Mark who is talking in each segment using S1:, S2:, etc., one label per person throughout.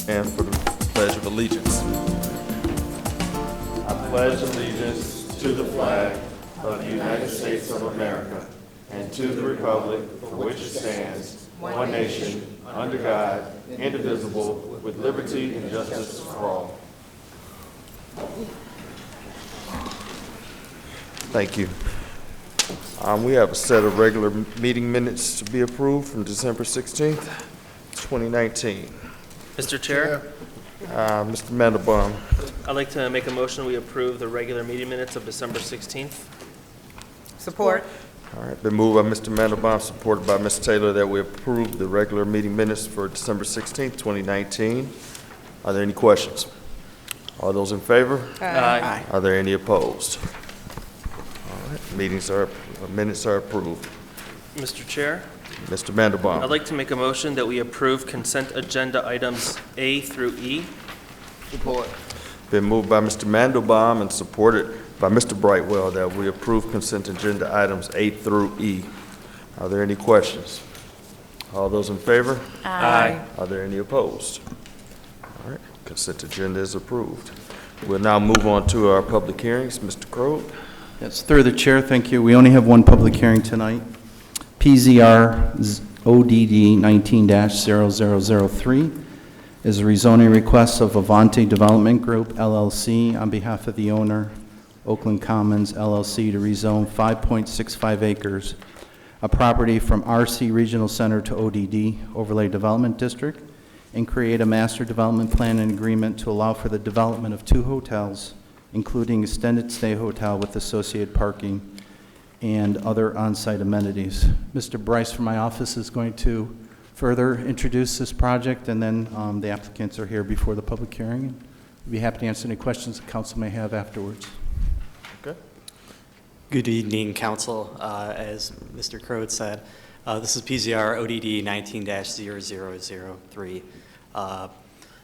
S1: And for the Pledge of Allegiance.
S2: I pledge allegiance to the flag of the United States of America and to the republic for which it stands, one nation, under God, indivisible, with liberty and justice for all.
S1: Thank you. We have a set of regular meeting minutes to be approved from December 16th, 2019.
S3: Mr. Chair,
S1: Mr. Mandelbaum.
S3: I'd like to make a motion we approve the regular meeting minutes of December 16th.
S4: Support.
S1: All right, been moved by Mr. Mandelbaum, supported by Ms. Taylor, that we approve the regular meeting minutes for December 16th, 2019. Are there any questions? All those in favor?
S3: Aye.
S1: Are there any opposed? All right, minutes are approved.
S3: Mr. Chair,
S1: Mr. Mandelbaum.
S3: I'd like to make a motion that we approve consent agenda items A through E.
S4: Support.
S1: Been moved by Mr. Mandelbaum and supported by Mr. Brightwell that we approve consent agenda items A through E. Are there any questions? All those in favor?
S3: Aye.
S1: Are there any opposed? All right, consent agenda is approved. We'll now move on to our public hearings. Mr. Crowe.
S5: Yes, through the chair, thank you. We only have one public hearing tonight. PZR ODD 19-0003 is a rezoning request of Avante Development Group, LLC, on behalf of the owner, Oakland Commons, LLC, to rezone 5.65 acres, a property from RC Regional Center to ODD, Overlay Development District, and create a master development plan and agreement to allow for the development of 2 hotels, including extended stay hotel with associated parking and other on-site amenities. Mr. Bryce from my office is going to further introduce this project, and then the applicants are here before the public hearing. We'd be happy to answer any questions the council may have afterwards.
S1: Okay.
S6: Good evening, Council. As Mr. Crowe said, this is PZR ODD 19-0003.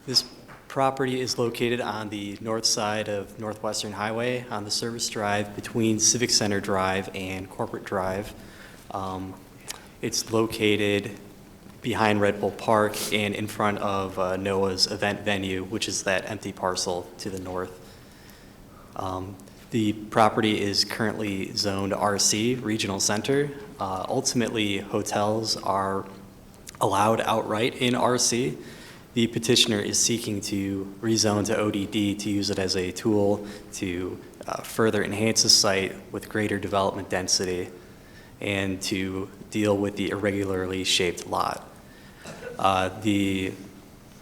S6: This property is located on the north side of Northwestern Highway on the service drive between Civic Center Drive and Corporate Drive. It's located behind Red Bull Park and in front of NOAA's event venue, which is that empty parcel to the north. The property is currently zoned RC, Regional Center. Ultimately, hotels are allowed outright in RC. The petitioner is seeking to rezone to ODD to use it as a tool to further enhance the site with greater development density and to deal with the irregularly shaped lot. The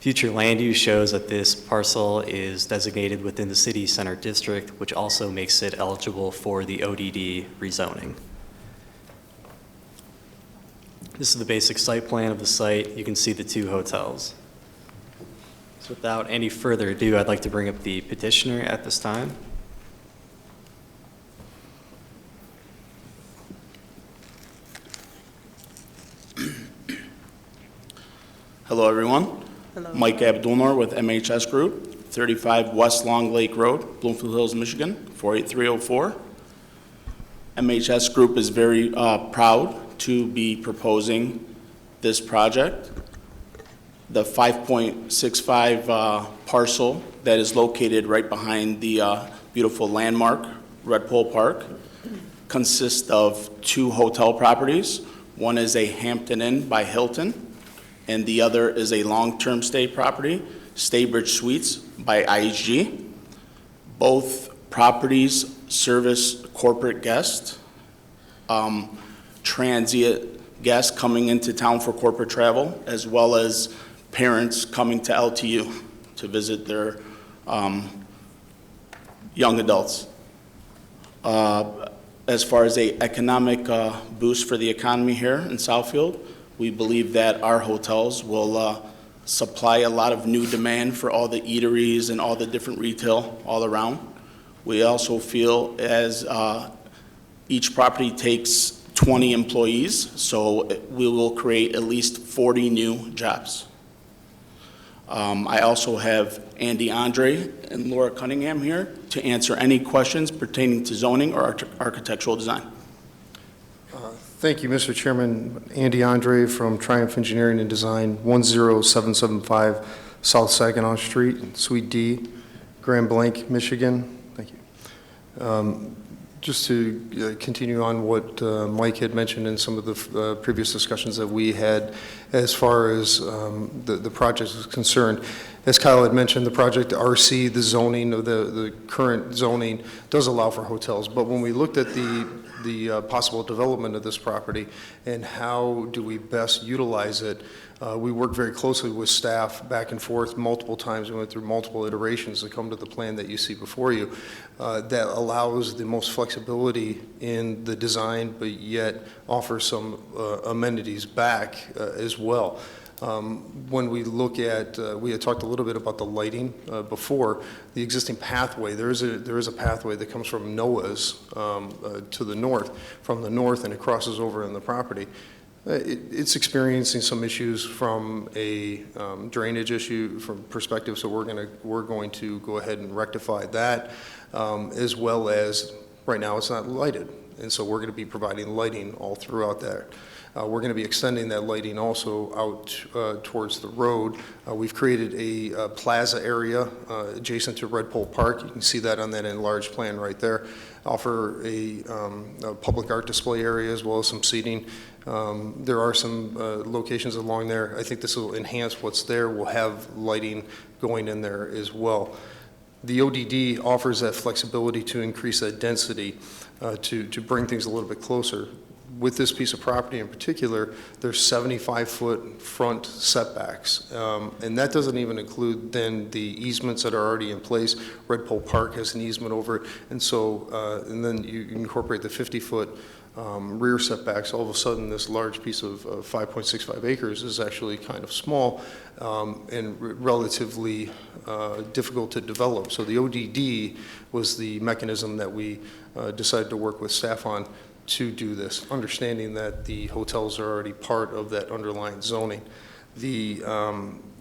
S6: future land use shows that this parcel is designated within the city center district, which also makes it eligible for the ODD rezoning. This is the basic site plan of the site. You can see the 2 hotels. So without any further ado, I'd like to bring up the petitioner at this time.
S7: Hello, everyone.
S4: Hello.
S7: Mike Abdulnor with MHS Group, 35 West Long Lake Road, Bloomfield Hills, Michigan, 48304. MHS Group is very proud to be proposing this project. The 5.65 parcel that is located right behind the beautiful landmark, Red Bull Park, consists of 2 hotel properties. One is a Hampton Inn by Hilton, and the other is a long-term stay property, Staybridge Suites by IHG. Both properties service corporate guests, transient guests coming into town for corporate travel, as well as parents coming to LTU to visit their young adults. As far as an economic boost for the economy here in Southfield, we believe that our hotels will supply a lot of new demand for all the eateries and all the different retail all around. We also feel as each property takes 20 employees, so we will create at least 40 new jobs. I also have Andy Andre and Laura Cunningham here to answer any questions pertaining to zoning or architectural design.
S8: Thank you, Mr. Chairman. Andy Andre from Triumph Engineering and Design, 10775 South Saginaw Street, Suite D, Grand Blanc, Michigan. Thank you. Just to continue on what Mike had mentioned in some of the previous discussions that we had as far as the project is concerned. As Kyle had mentioned, the project RC, the zoning, the current zoning does allow for hotels, but when we looked at the possible development of this property and how do we best utilize it, we worked very closely with staff back and forth multiple times. We went through multiple iterations to come to the plan that you see before you that allows the most flexibility in the design, but yet offers some amenities back as well. When we look at, we had talked a little bit about the lighting before, the existing pathway. There is a pathway that comes from Noah's to the north, from the north, and it crosses over in the property. It's experiencing some issues from a drainage issue from perspective, so we're going to go ahead and rectify that, as well as right now it's not lighted, and so we're going to be providing lighting all throughout there. We're going to be extending that lighting also out towards the road. We've created a plaza area adjacent to Red Pole Park. You can see that on that enlarged plan right there. Offer a public art display area as well as some seating. There are some locations along there. I think this will enhance what's there. We'll have lighting going in there as well. The ODD offers that flexibility to increase that density to bring things a little bit closer. With this piece of property in particular, there's 75-foot front setbacks, and that doesn't even include then the easements that are already in place. Red Pole Park has an easement over it, and so and then you incorporate the 50-foot rear setbacks. All of a sudden, this large piece of 5.65 acres is actually kind of small and relatively difficult to develop. So the ODD was the mechanism that we decided to work with staff on to do this, understanding that the hotels are already part of that underlying zoning. The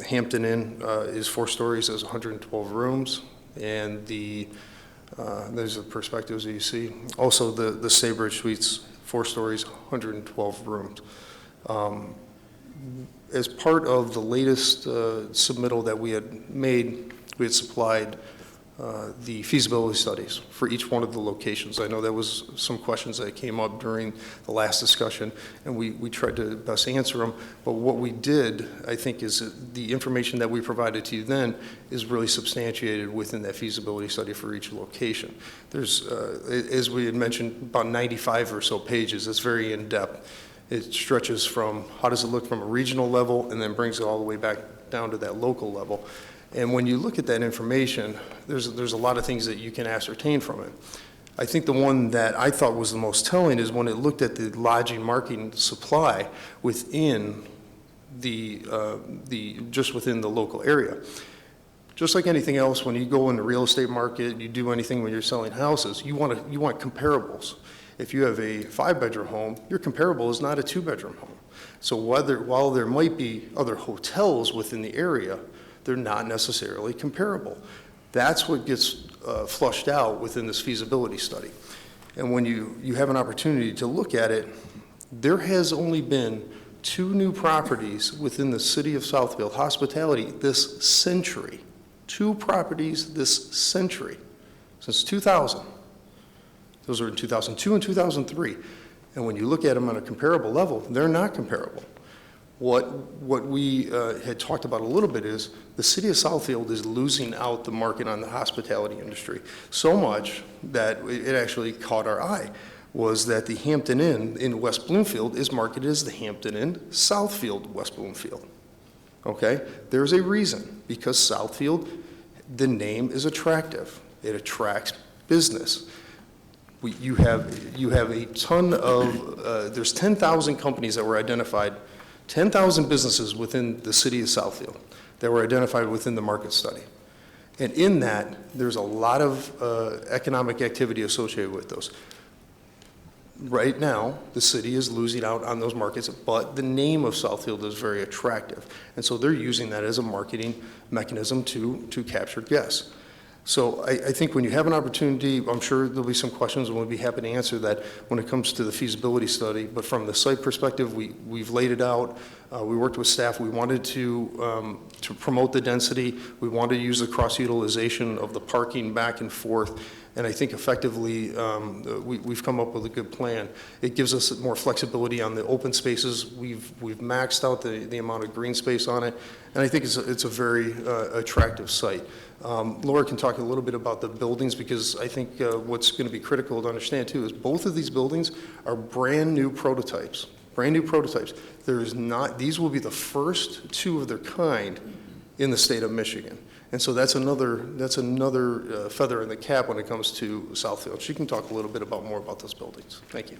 S8: Hampton Inn is 4 stories, has 112 rooms, and there's the perspectives that you see. Also, the Staybridge Suites, 4 stories, 112 rooms. As part of the latest submittal that we had made, we had supplied the feasibility studies for each one of the locations. I know there was some questions that came up during the last discussion, and we tried to best answer them. But what we did, I think, is the information that we provided to you then is really substantiated within that feasibility study for each location. There's, as we had mentioned, about 95 or so pages. It's very in-depth. It stretches from how does it look from a regional level and then brings it all the way back down to that local level. And when you look at that information, there's a lot of things that you can ascertain from it. I think the one that I thought was the most telling is when it looked at the lodging market supply within just within the local area. Just like anything else, when you go in the real estate market, you do anything when you're selling houses, you want comparables. If you have a 5-bedroom home, your comparable is not a 2-bedroom home. So while there might be other hotels within the area, they're not necessarily comparable. That's what gets flushed out within this feasibility study. And when you have an opportunity to look at it, there has only been 2 new properties within the city of Southfield, hospitality, this century. 2 properties this century, since 2000. Those are in 2002 and 2003. And when you look at them on a comparable level, they're not comparable. What we had talked about a little bit is the city of Southfield is losing out the market on the hospitality industry so much that it actually caught our eye, was that the Hampton Inn in West Bloomfield is marketed as the Hampton Inn Southfield West Bloomfield. Okay? There's a reason, because Southfield, the name is attractive. It attracts business. You have a ton of, there's 10,000 companies that were identified, 10,000 businesses within the city of Southfield that were identified within the market study. And in that, there's a lot of economic activity associated with those. Right now, the city is losing out on those markets, but the name of Southfield is very attractive. And so they're using that as a marketing mechanism to capture guests. So I think when you have an opportunity, I'm sure there'll be some questions, and we'll be happy to answer that when it comes to the feasibility study. But from the site perspective, we've laid it out. We worked with staff. We wanted to promote the density. We wanted to use the cross-utilization of the parking back and forth. And I think effectively, we've come up with a good plan. It gives us more flexibility on the open spaces. We've maxed out the amount of green space on it, and I think it's a very attractive site. Laura can talk a little bit about the buildings, because I think what's going to be critical to understand too is both of these buildings are brand new prototypes. Brand new prototypes. These will be the first two of their kind in the state of Michigan. And so that's another feather in the cap when it comes to Southfield. She can talk a little bit more about those buildings. Thank you.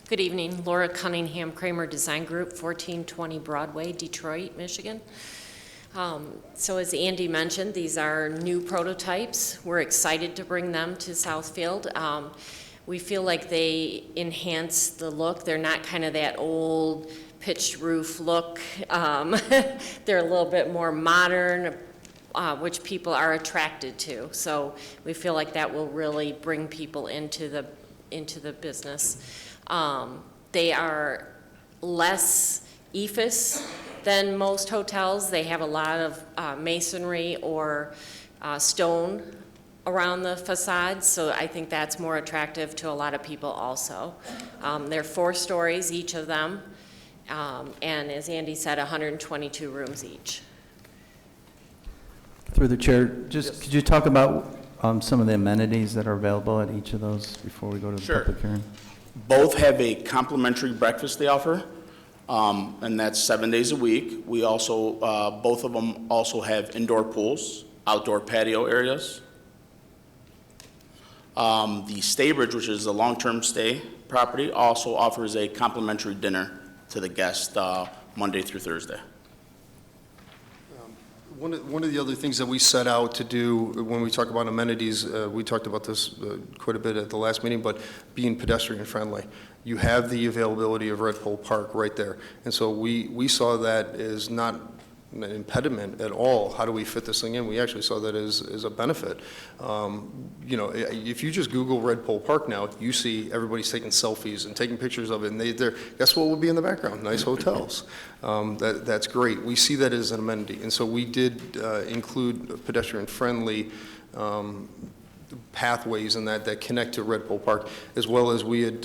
S9: Good evening, Laura Cunningham, Kramer Design Group, 1420 Broadway, Detroit, Michigan. So as Andy mentioned, these are new prototypes. We're excited to bring them to Southfield. We feel like they enhance the look. They're not kind of that old pitched roof look. They're a little bit more modern, which people are attracted to. So we feel like that will really bring people into the business. They are less ephes than most hotels. They have a lot of masonry or stone around the facades, so I think that's more attractive to a lot of people also. They're 4 stories, each of them, and as Andy said, 122 rooms each.
S5: Through the chair, could you talk about some of the amenities that are available at each of those before we go to the
S7: Sure.
S5: public hearing?
S7: Both have a complimentary breakfast they offer, and that's 7 days a week. We also, both of them also have indoor pools, outdoor patio areas. The Staybridge, which is a long-term stay property, also offers a complimentary dinner to the guest Monday through Thursday.
S8: One of the other things that we set out to do when we talk about amenities, we talked about this quite a bit at the last meeting, but being pedestrian friendly. You have the availability of Red Pole Park right there. And so we saw that as not an impediment at all. How do we fit this thing in? We actually saw that as a benefit. You know, if you just Google Red Pole Park now, you see everybody's taking selfies and taking pictures of it, and guess what will be in the background? Nice hotels. That's great. We see that as an amenity, and so we did include pedestrian-friendly pathways and that connect to Red Pole Park, as well as we had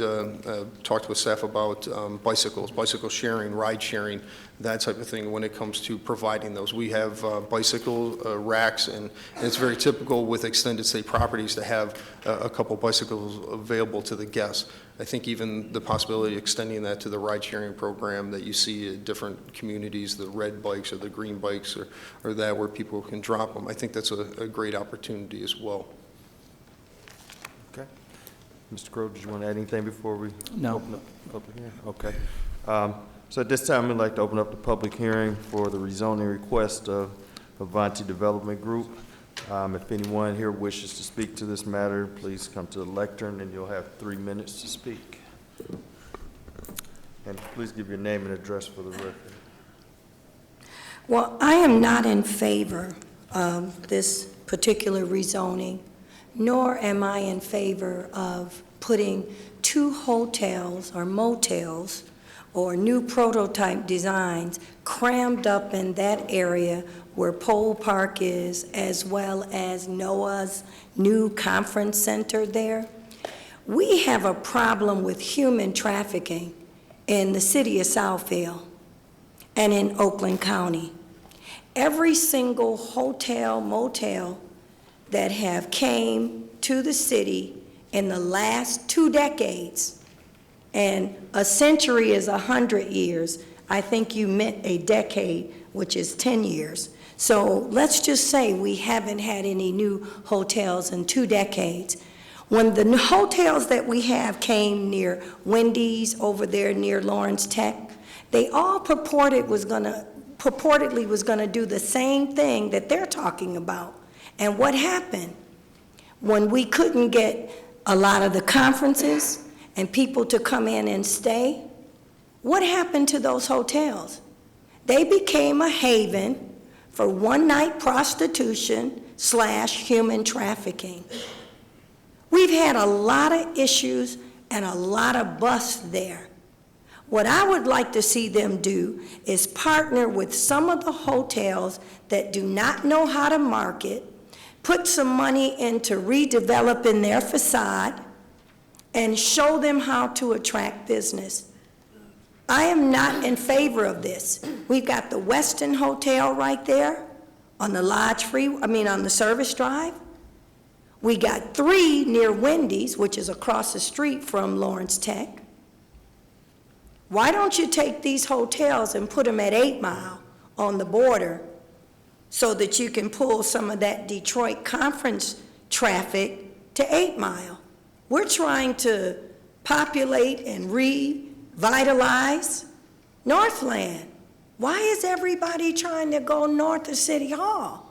S8: talked with staff about bicycle sharing, ride sharing, that type of thing when it comes to providing those. We have bicycle racks, and it's very typical with extended stay properties to have a couple bicycles available to the guests. I think even the possibility of extending that to the ride sharing program that you see at different communities, the red bikes or the green bikes or that where people can drop them, I think that's a great opportunity as well.
S1: Okay. Mr. Crowe, did you want to add anything before we
S5: No.
S1: open up the public hearing? Okay. So at this time, we'd like to open up the public hearing for the rezoning request of Avanti Development Group. If anyone here wishes to speak to this matter, please come to the lectern and you'll have 3 minutes to speak. And please give your name and address for the record.
S10: Well, I am not in favor of this particular rezoning, nor am I in favor of putting 2 hotels or motels or new prototype designs crammed up in that area where Pole Park is, as well as Noah's new conference center there. We have a problem with human trafficking in the city of Southfield and in Oakland County. Every single hotel, motel that have came to the city in the last 2 decades, and a century is 100 years. I think you meant a decade, which is 10 years. So let's just say we haven't had any new hotels in 2 decades. When the hotels that we have came near Wendy's over there near Lawrence Tech, they all purportedly was gonna do the same thing that they're talking about. And what happened? When we couldn't get a lot of the conferences and people to come in and stay, what happened to those hotels? They became a haven for one-night prostitution / human trafficking. We've had a lot of issues and a lot of busts there. What I would like to see them do is partner with some of the hotels that do not know how to market, put some money into redeveloping their facade, and show them how to attract business. I am not in favor of this. We've got the Westin Hotel right there on the on the Service Drive. We got 3 near Wendy's, which is across the street from Lawrence Tech. Why don't you take these hotels and put them at 8 Mile on the border so that you can pull some of that Detroit conference traffic to 8 Mile? We're trying to populate and revitalize Northland. Why is everybody trying to go north of City Hall?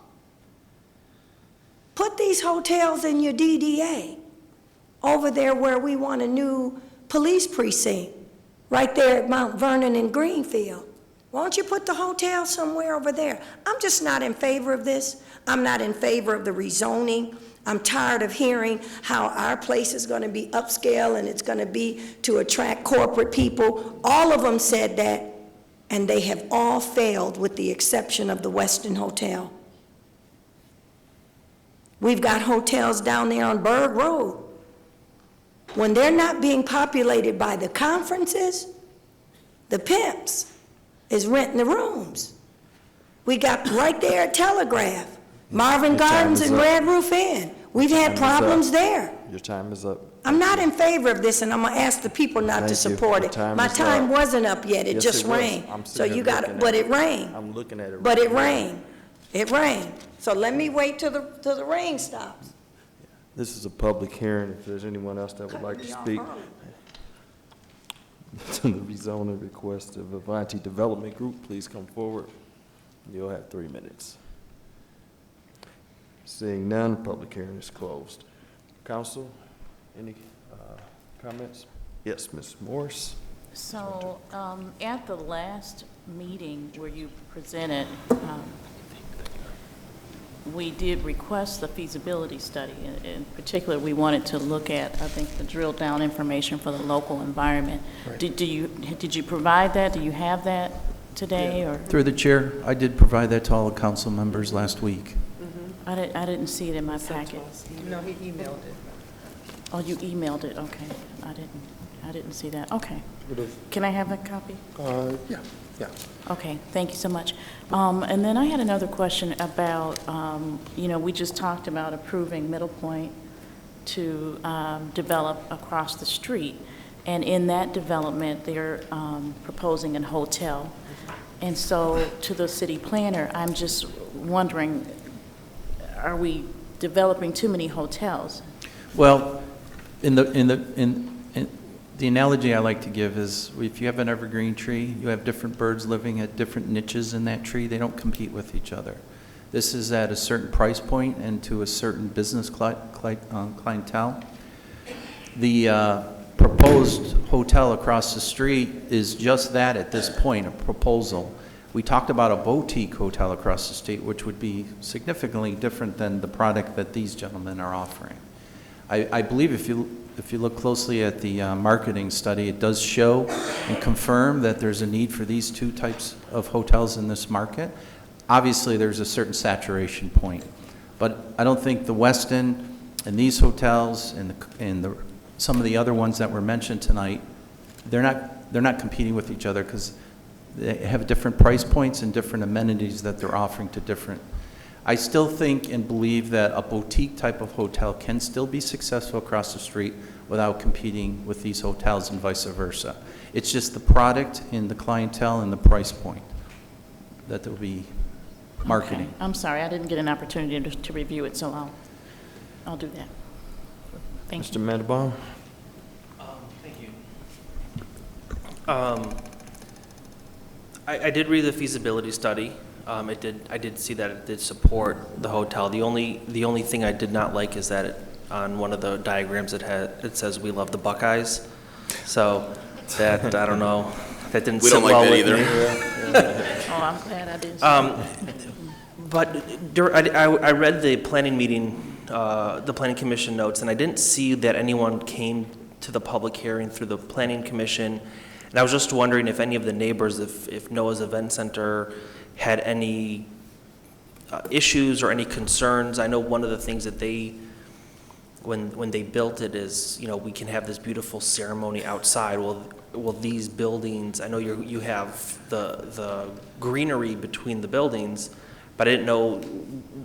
S10: Put these hotels in your DDA over there where we want a new police precinct, right there at Mount Vernon and Greenfield. Why don't you put the hotel somewhere over there? I'm just not in favor of this. I'm not in favor of the rezoning. I'm tired of hearing how our place is going to be upscale and it's going to be to attract corporate people. All of them said that, and they have all failed with the exception of the Westin Hotel. We've got hotels down there on Berg Road. When they're not being populated by the conferences, the pimps is renting the rooms. We got right there at Telegraph, Marvin
S1: Your time
S10: Gardens
S1: is
S10: and
S1: up.
S10: Red Roof Inn. We've had
S1: Time is
S10: problems
S1: up.
S10: there.
S1: Your time is up.
S10: I'm not in favor of this, and I'm gonna ask the people not to
S1: Thank you.
S10: support
S1: Your
S10: it.
S1: time
S10: My
S1: is
S10: time
S1: up.
S10: wasn't up yet, it
S1: Yes,
S10: just
S1: it was.
S10: rained.
S1: I'm
S10: So
S1: sitting
S10: you
S1: here
S10: got
S1: looking
S10: it, but
S1: at
S10: it rained.
S1: I'm looking at it.
S10: But
S1: right
S10: it
S1: now.
S10: rained. It rained. So let me wait till the rain stops.
S1: This is a public hearing. If there's anyone else that would like to speak to the rezoning request of Avanti Development Group, please come forward. You'll have 3 minutes. Seeing none, public hearing is closed. Council, any comments? Yes, Ms. Morris.
S11: So, at the last meeting where you presented, we did request the feasibility study. In particular, we wanted to look at, I think, the drill down information for the local environment. Did you provide that? Do you have that today, or?
S5: Through the chair, I did provide that to all the council members last week.
S11: I didn't see it in my packet.
S4: No, he emailed it.
S11: Oh, you emailed it, okay. I didn't see that, okay. Can I have that copy?
S8: Yeah.
S11: Okay, thank you so much. And then I had another question about, we just talked about approving Middle Point to develop across the street. And in that development, they're proposing a hotel. And so to the city planner, I'm just wondering, are we developing too many hotels?
S5: Well, the analogy I like to give is if you have an evergreen tree, you have different birds living at different niches in that tree. They don't compete with each other. This is at a certain price point and to a certain business clientele. The proposed hotel across the street is just that at this point, a proposal. We talked about a boutique hotel across the street, which would be significantly different than the product that these gentlemen are offering. I believe if you look closely at the marketing study, it does show and confirm that there's a need for these 2 types of hotels in this market. Obviously, there's a certain saturation point, but I don't think the Westin and these hotels and some of the other ones that were mentioned tonight, they're not competing with each other because they have different price points and different amenities that they're offering to different. I still think and believe that a boutique type of hotel can still be successful across the street without competing with these hotels and vice versa. It's just the product and the clientele and the price point that they'll be marketing.
S11: Okay. I'm sorry, I didn't get an opportunity to review it, so I'll do that. Thank you.
S1: Mr. Mandelbaum?
S3: Thank you. I did read the feasibility study. I did see that it did support the hotel. The only thing I did not like is that on one of the diagrams it says "We love the Buckeyes," so that I don't know, that didn't
S7: We
S3: sit
S7: don't like
S3: well
S7: that
S3: with
S7: either.
S3: me.
S11: Oh, I'm glad I didn't see that.
S3: But I read the planning meeting, the planning commission notes, and I didn't see that anyone came to the public hearing through the planning commission. And I was just wondering if any of the neighbors, if Noah's Event Center had any issues or any concerns. I know one of the things that they, when they built it is, we can have this beautiful ceremony outside. Well, these buildings, I know you have the greenery between the buildings, but I didn't know,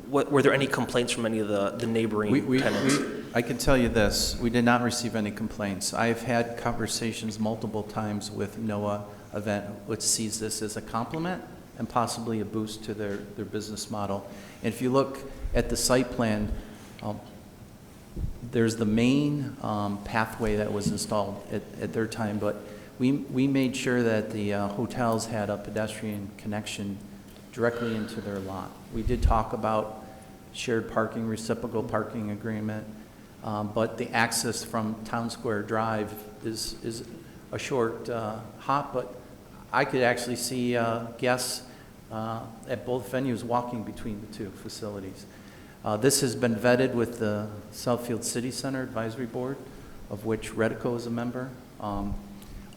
S3: were there any complaints from any of the neighboring tenants?
S5: I can tell you this, we did not receive any complaints. I've had conversations multiple times with Noah Event, which sees this as a compliment and possibly a boost to their business model. And if you look at the site plan, there's the main pathway that was installed at their time, but we made sure that the hotels had a pedestrian connection directly into their lot. We did talk about shared parking, reciprocal parking agreement, but the access from Town Square Drive is a short hop, but I could actually see guests at both venues walking between the two facilities. This has been vetted with the Southfield City Center Advisory Board, of which Redico is a member.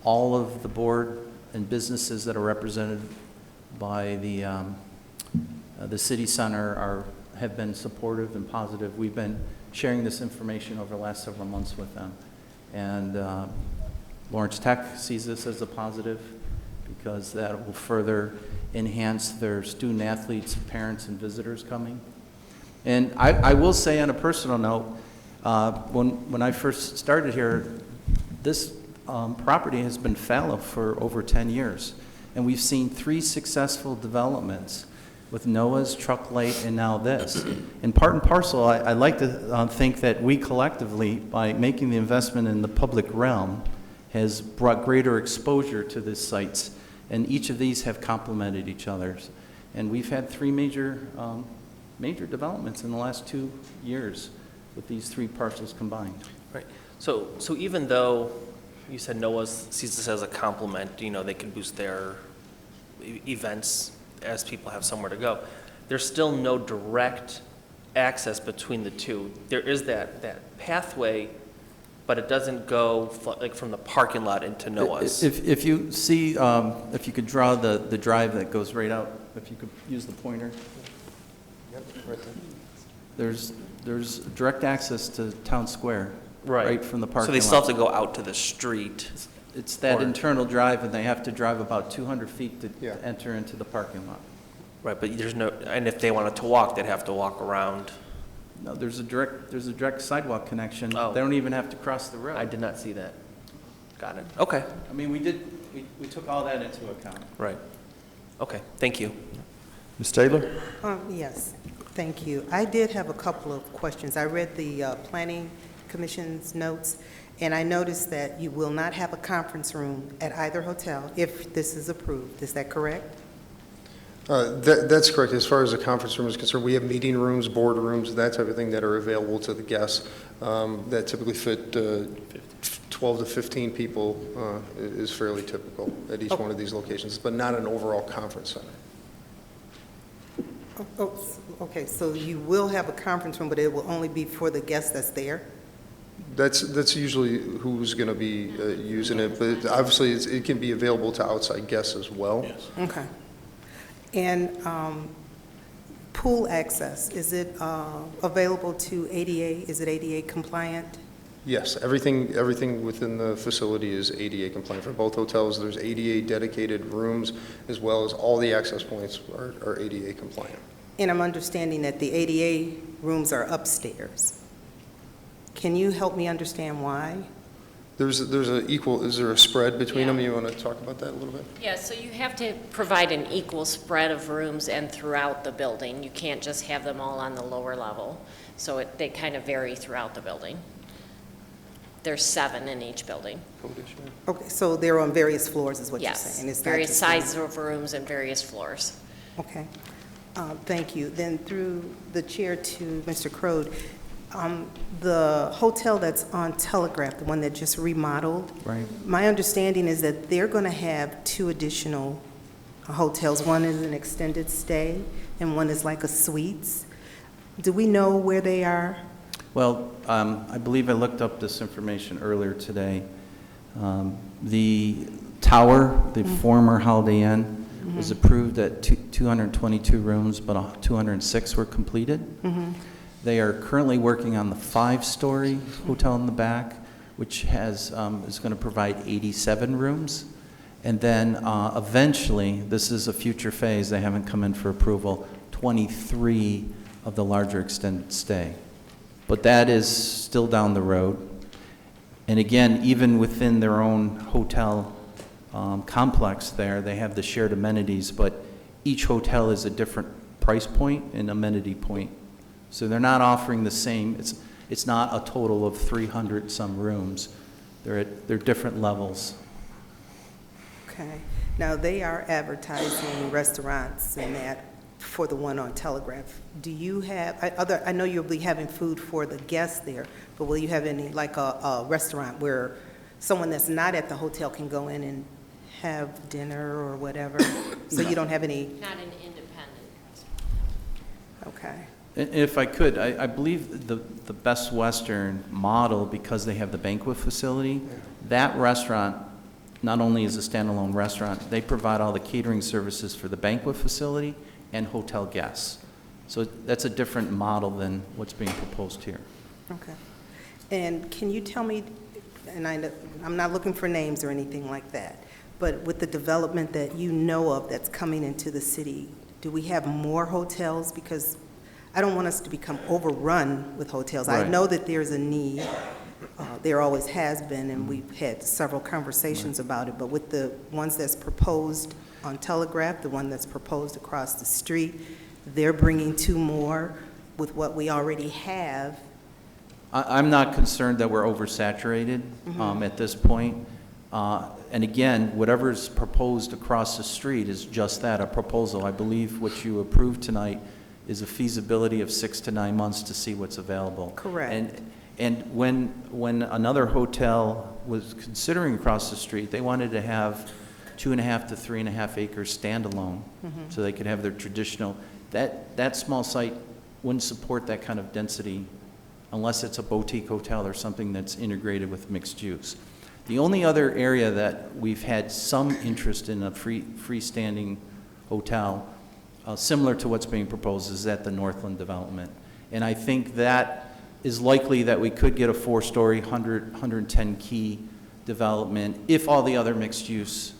S5: All of the board and businesses that are represented by the City Center have been supportive and positive. We've been sharing this information over the last several months with them. And Lawrence Tech sees this as a positive because that will further enhance their student athletes, parents, and visitors coming. And I will say on a personal note, when I first started here, this property has been fallow for over 10 years. And we've seen 3 successful developments with Noah's, Truck Light, and now this. And part and parcel, I like to think that we collectively, by making the investment in the public realm, has brought greater exposure to these sites. And each of these have complemented each other. And we've had 3 major developments in the last 2 years with these 3 parcels combined.
S3: Right. So even though you said Noah sees this as a compliment, they can boost their events as people have somewhere to go, there's still no direct access between the two. There is that pathway, but it doesn't go like from the parking lot into Noah's.
S5: If you see, if you could draw the drive that goes right out, if you could use the pointer.
S1: Yep, right there.
S5: There's direct access to Town Square. Right from the parking lot.
S3: So they still have to go out to the street.
S5: It's that internal drive, and they have to drive about 200 feet to enter into the parking lot.
S3: Right, but there's no, and if they wanted to walk, they'd have to walk around.
S5: No, there's a direct sidewalk connection.
S3: Oh.
S5: They don't even have to cross the road.
S3: I did not see that. Got it. Okay.
S5: I mean, we took all that into account.
S3: Right. Okay, thank you.
S1: Ms. Taylor?
S4: Yes, thank you. I did have a couple of questions. I read the Planning Commission's notes, and I noticed that you will not have a conference room at either hotel if this is approved. Is that correct?
S8: That's correct. As far as the conference room is concerned, we have meeting rooms, board rooms, that type of thing that are available to the guests that typically fit 12 to 15 people is fairly typical at each one of these locations, but not an overall conference center.
S4: Okay, so you will have a conference room, but it will only be for the guests that's there?
S8: That's usually who's going to be using it, but obviously it can be available to outside guests as well.
S7: Yes.
S4: Okay. And pool access, is it available to ADA? Is it ADA compliant?
S8: Yes, everything within the facility is ADA compliant. For both hotels, there's ADA dedicated rooms, as well as all the access points are ADA compliant.
S4: And I'm understanding that the ADA rooms are upstairs. Can you help me understand why?
S8: Is there a spread between them? You want to talk about that a little bit?
S9: Yeah, so you have to provide an equal spread of rooms and throughout the building. You can't just have them all on the lower level. So they kind of vary throughout the building. There's 7 in each building.
S4: Okay, so they're on various floors is what you're
S9: Yes,
S4: saying? It's not
S9: various
S4: just
S9: sizes of rooms and various floors.
S4: Okay, thank you. Then through the chair to Mr. Crode, the hotel that's on Telegraph, the one that just remodeled,
S5: Right.
S4: my understanding is that they're going to have 2 additional hotels. One is an extended stay, and one is like a suites. Do we know where they are?
S5: Well, I believe I looked up this information earlier today. The tower, the former Holiday Inn, was approved at 222 rooms, but 206 were completed. They are currently working on the 5-story hotel in the back, which has, is going to provide 87 rooms. And then eventually, this is a future phase, they haven't come in for approval, 23 of the larger extended stay. But that is still down the road. And again, even within their own hotel complex there, they have the shared amenities, but each hotel is a different price point and amenity point. So they're not offering the same, it's not a total of 300 some rooms. They're different levels.
S4: Okay. Now, they are advertising restaurants and that for the one on Telegraph. Do you have, I know you'll be having food for the guests there, but will you have any, like a restaurant where someone that's not at the hotel can go in and have dinner or whatever? So you don't have any?
S9: Not an independent.
S4: Okay.
S5: If I could, I believe the Best Western model, because they have the banquet facility, that restaurant not only is a standalone restaurant, they provide all the catering services for the banquet facility and hotel guests. So that's a different model than what's being proposed here.
S4: Okay. And can you tell me, and I'm not looking for names or anything like that, but with the development that you know of that's coming into the city, do we have more hotels? Because I don't want us to become overrun with hotels.
S5: Right.
S4: I know that there's a need. There always has been, and we've had several conversations about it, but with the ones that's proposed on Telegraph, the one that's proposed across the street, they're bringing 2 more with what we already have.
S5: I'm not concerned that we're oversaturated at this point. And again, whatever's proposed across the street is just that, a proposal. I believe what you approved tonight is a feasibility of 6 to 9 months to see what's available.
S4: Correct.
S5: And when another hotel was considering across the street, they wanted to have 2.5 to 3.5 acres standalone, so they could have their traditional. That small site wouldn't support that kind of density unless it's a boutique hotel or something that's integrated with mixed use. The only other area that we've had some interest in a freestanding hotel, similar to what's being proposed, is at the Northland development. And I think that is likely that we could get a 4-story, 110 key development if all the other mixed use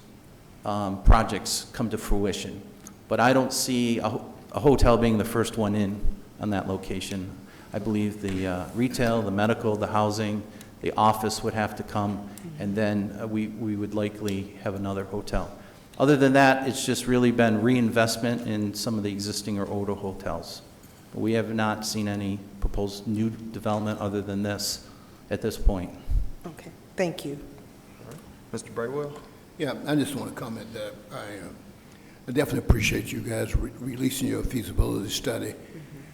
S5: projects come to fruition. But I don't see a hotel being the first one in on that location. I believe the retail, the medical, the housing, the office would have to come, and then we would likely have another hotel. Other than that, it's just really been reinvestment in some of the existing or older hotels. We have not seen any proposed new development other than this at this point.
S4: Okay, thank you.
S1: Mr. Brightwell?
S12: Yeah, I just want to comment that I definitely appreciate you guys releasing your feasibility study.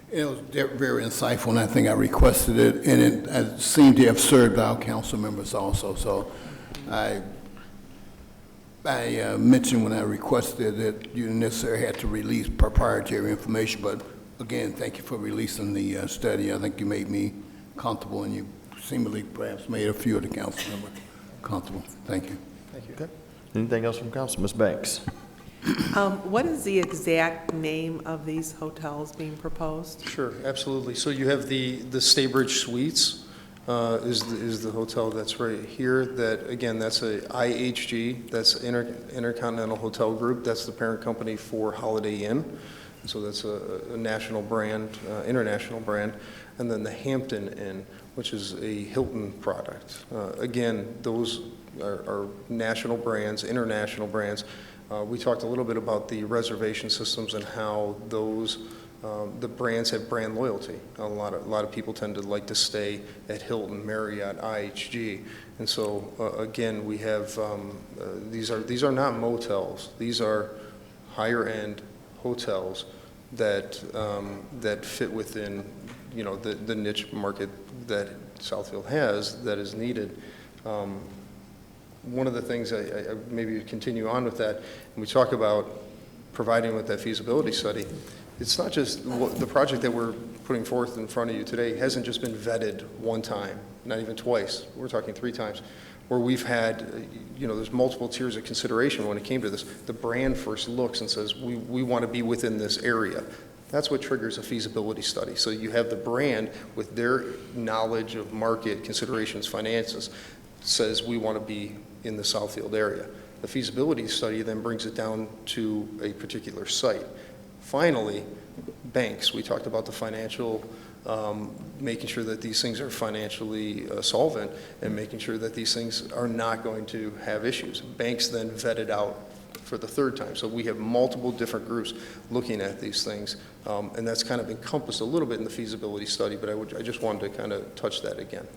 S12: It was very insightful, and I think I requested it, and it seemed to have served our council members also. So I mentioned when I requested that you necessarily had to release proprietary information, but again, thank you for releasing the study. I think you made me comfortable, and you seemingly perhaps made a few of the council members comfortable. Thank you.
S1: Thank you. Okay. Anything else from council? Ms. Banks?
S13: What is the exact name of these hotels being proposed?
S8: Sure, absolutely. So you have the Staybridge Suites is the hotel that's right here. That, again, that's a IHG, that's Intercontinental Hotel Group. That's the parent company for Holiday Inn. So that's a national brand, international brand. And then the Hampton Inn, which is a Hilton product. Again, those are national brands, international brands. We talked a little bit about the reservation systems and how those, the brands have brand loyalty. A lot of people tend to like to stay at Hilton, Marriott, IHG. And so, again, we have, these are not motels. These are higher end hotels that fit within, you know, the niche market that Southfield has that is needed. One of the things I maybe continue on with that, and we talk about providing with that feasibility study, it's not just, the project that we're putting forth in front of you today hasn't just been vetted one time, not even twice. We're talking 3 times, where we've had, there's multiple tiers of consideration when it came to this. The brand first looks and says, we want to be within this area. That's what triggers a feasibility study. So you have the brand with their knowledge of market considerations, finances, says we want to be in the Southfield area. The feasibility study then brings it down to a particular site. Finally, banks. We talked about the financial, making sure that these things are financially solvent and making sure that these things are not going to have issues. Banks then vet it out for the 3rd time. So we have multiple different groups looking at these things, and that's kind of encompassed a little bit in the feasibility study, but I just wanted to kind of touch that again.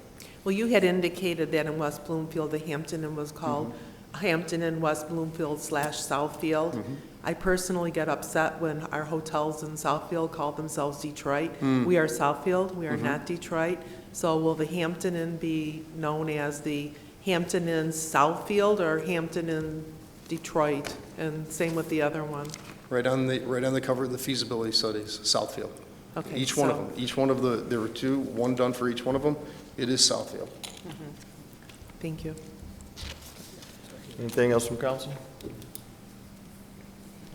S13: Well, you had indicated that in West Bloomfield, the Hampton Inn was called Hampton Inn West Bloomfield / Southfield. I personally get upset when our hotels in Southfield call themselves Detroit. We are Southfield, we are not Detroit. So will the Hampton Inn be known as the Hampton Inn Southfield or Hampton Inn Detroit? And same with the other one.
S8: Right on the cover of the feasibility studies, Southfield.
S13: Okay,
S8: Each one of them. Each one of there were 2, one done for each one of them. It is Southfield.
S13: Thank you.
S1: Anything else from council?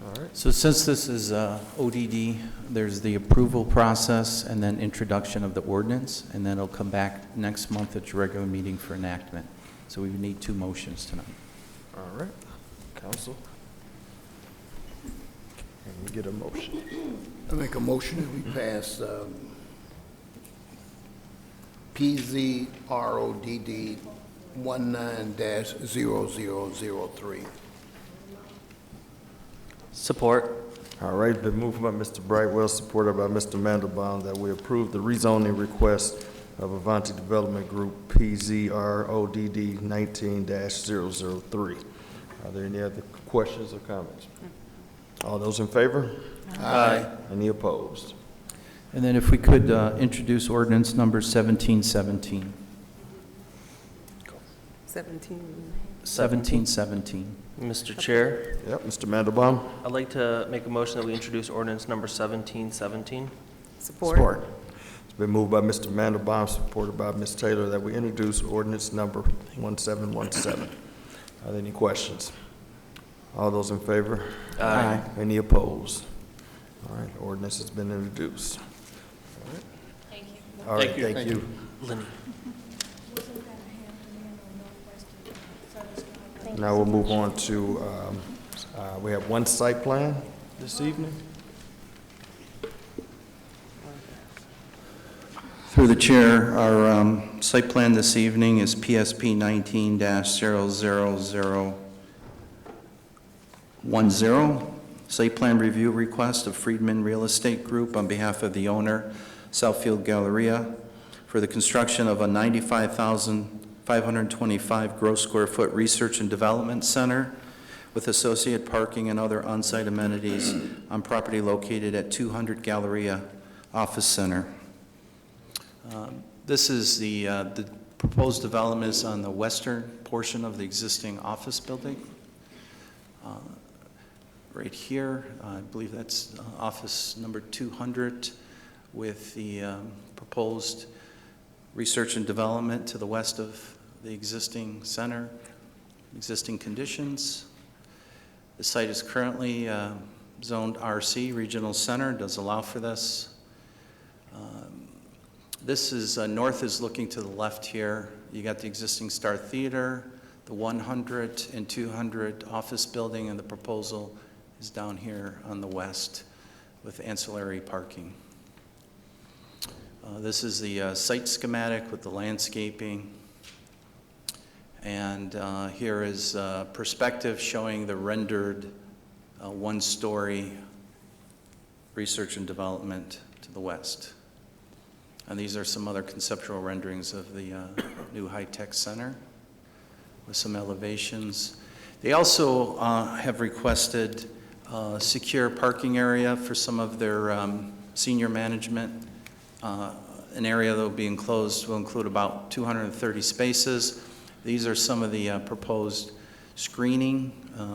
S1: All right.
S5: So since this is ODD, there's the approval process and then introduction of the ordinance, and then it'll come back next month at your regular meeting for enactment. So we would need 2 motions tonight.
S1: All right. Council? Can we get a motion?
S12: I make a motion that we pass PZRODD 19-0003.
S3: Support.
S1: All right, been moved by Mr. Brightwell, supported by Mr. Mandelbaum, that we approve the rezoning request of Avanti Development Group, PZRODD 19-003. Are there any other questions or comments? All those in favor?
S3: Aye.
S1: Any opposed?
S5: And then if we could introduce ordinance number 1717. 1717.
S3: Mr. Chair,
S1: Yep, Mr. Mandelbaum?
S3: I'd like to make a motion that we introduce ordinance number 1717.
S4: Support.
S1: It's been moved by Mr. Mandelbaum, supported by Ms. Taylor, that we introduce ordinance number 1717. Are there any questions? All those in favor?
S3: Aye.
S1: Any opposed? All right, ordinance has been introduced.
S9: Thank you.
S1: All right,
S3: Thank you.
S1: thank you.
S3: Lenny.
S1: Now we'll move on to, we have one site plan this evening.
S5: Through the chair, our site plan this evening is PSP 19-00010. Site plan review request of Friedman Real Estate Group on behalf of the owner, Southfield Galleria, for the construction of a 95,525 gross square foot research and development center with associate parking and other on-site amenities on property located at 200 Galleria Office Center. This is the proposed development is on the western portion of the existing office building. Right here, I believe that's office number 200 with the proposed research and development to the west of the existing center, existing conditions. The site is currently zoned RC, Regional Center, does allow for this. This is, north is looking to the left here. You got the existing Star Theater, the 100 and 200 office building, and the proposal is down here on the west with ancillary parking. This is the site schematic with the landscaping. And here is perspective showing the rendered one-story research and development to the west. And these are some other conceptual renderings of the new high-tech center with some elevations. They also have requested secure parking area for some of their senior management. An area that will be enclosed will include about 230 spaces. These are some of the proposed screening,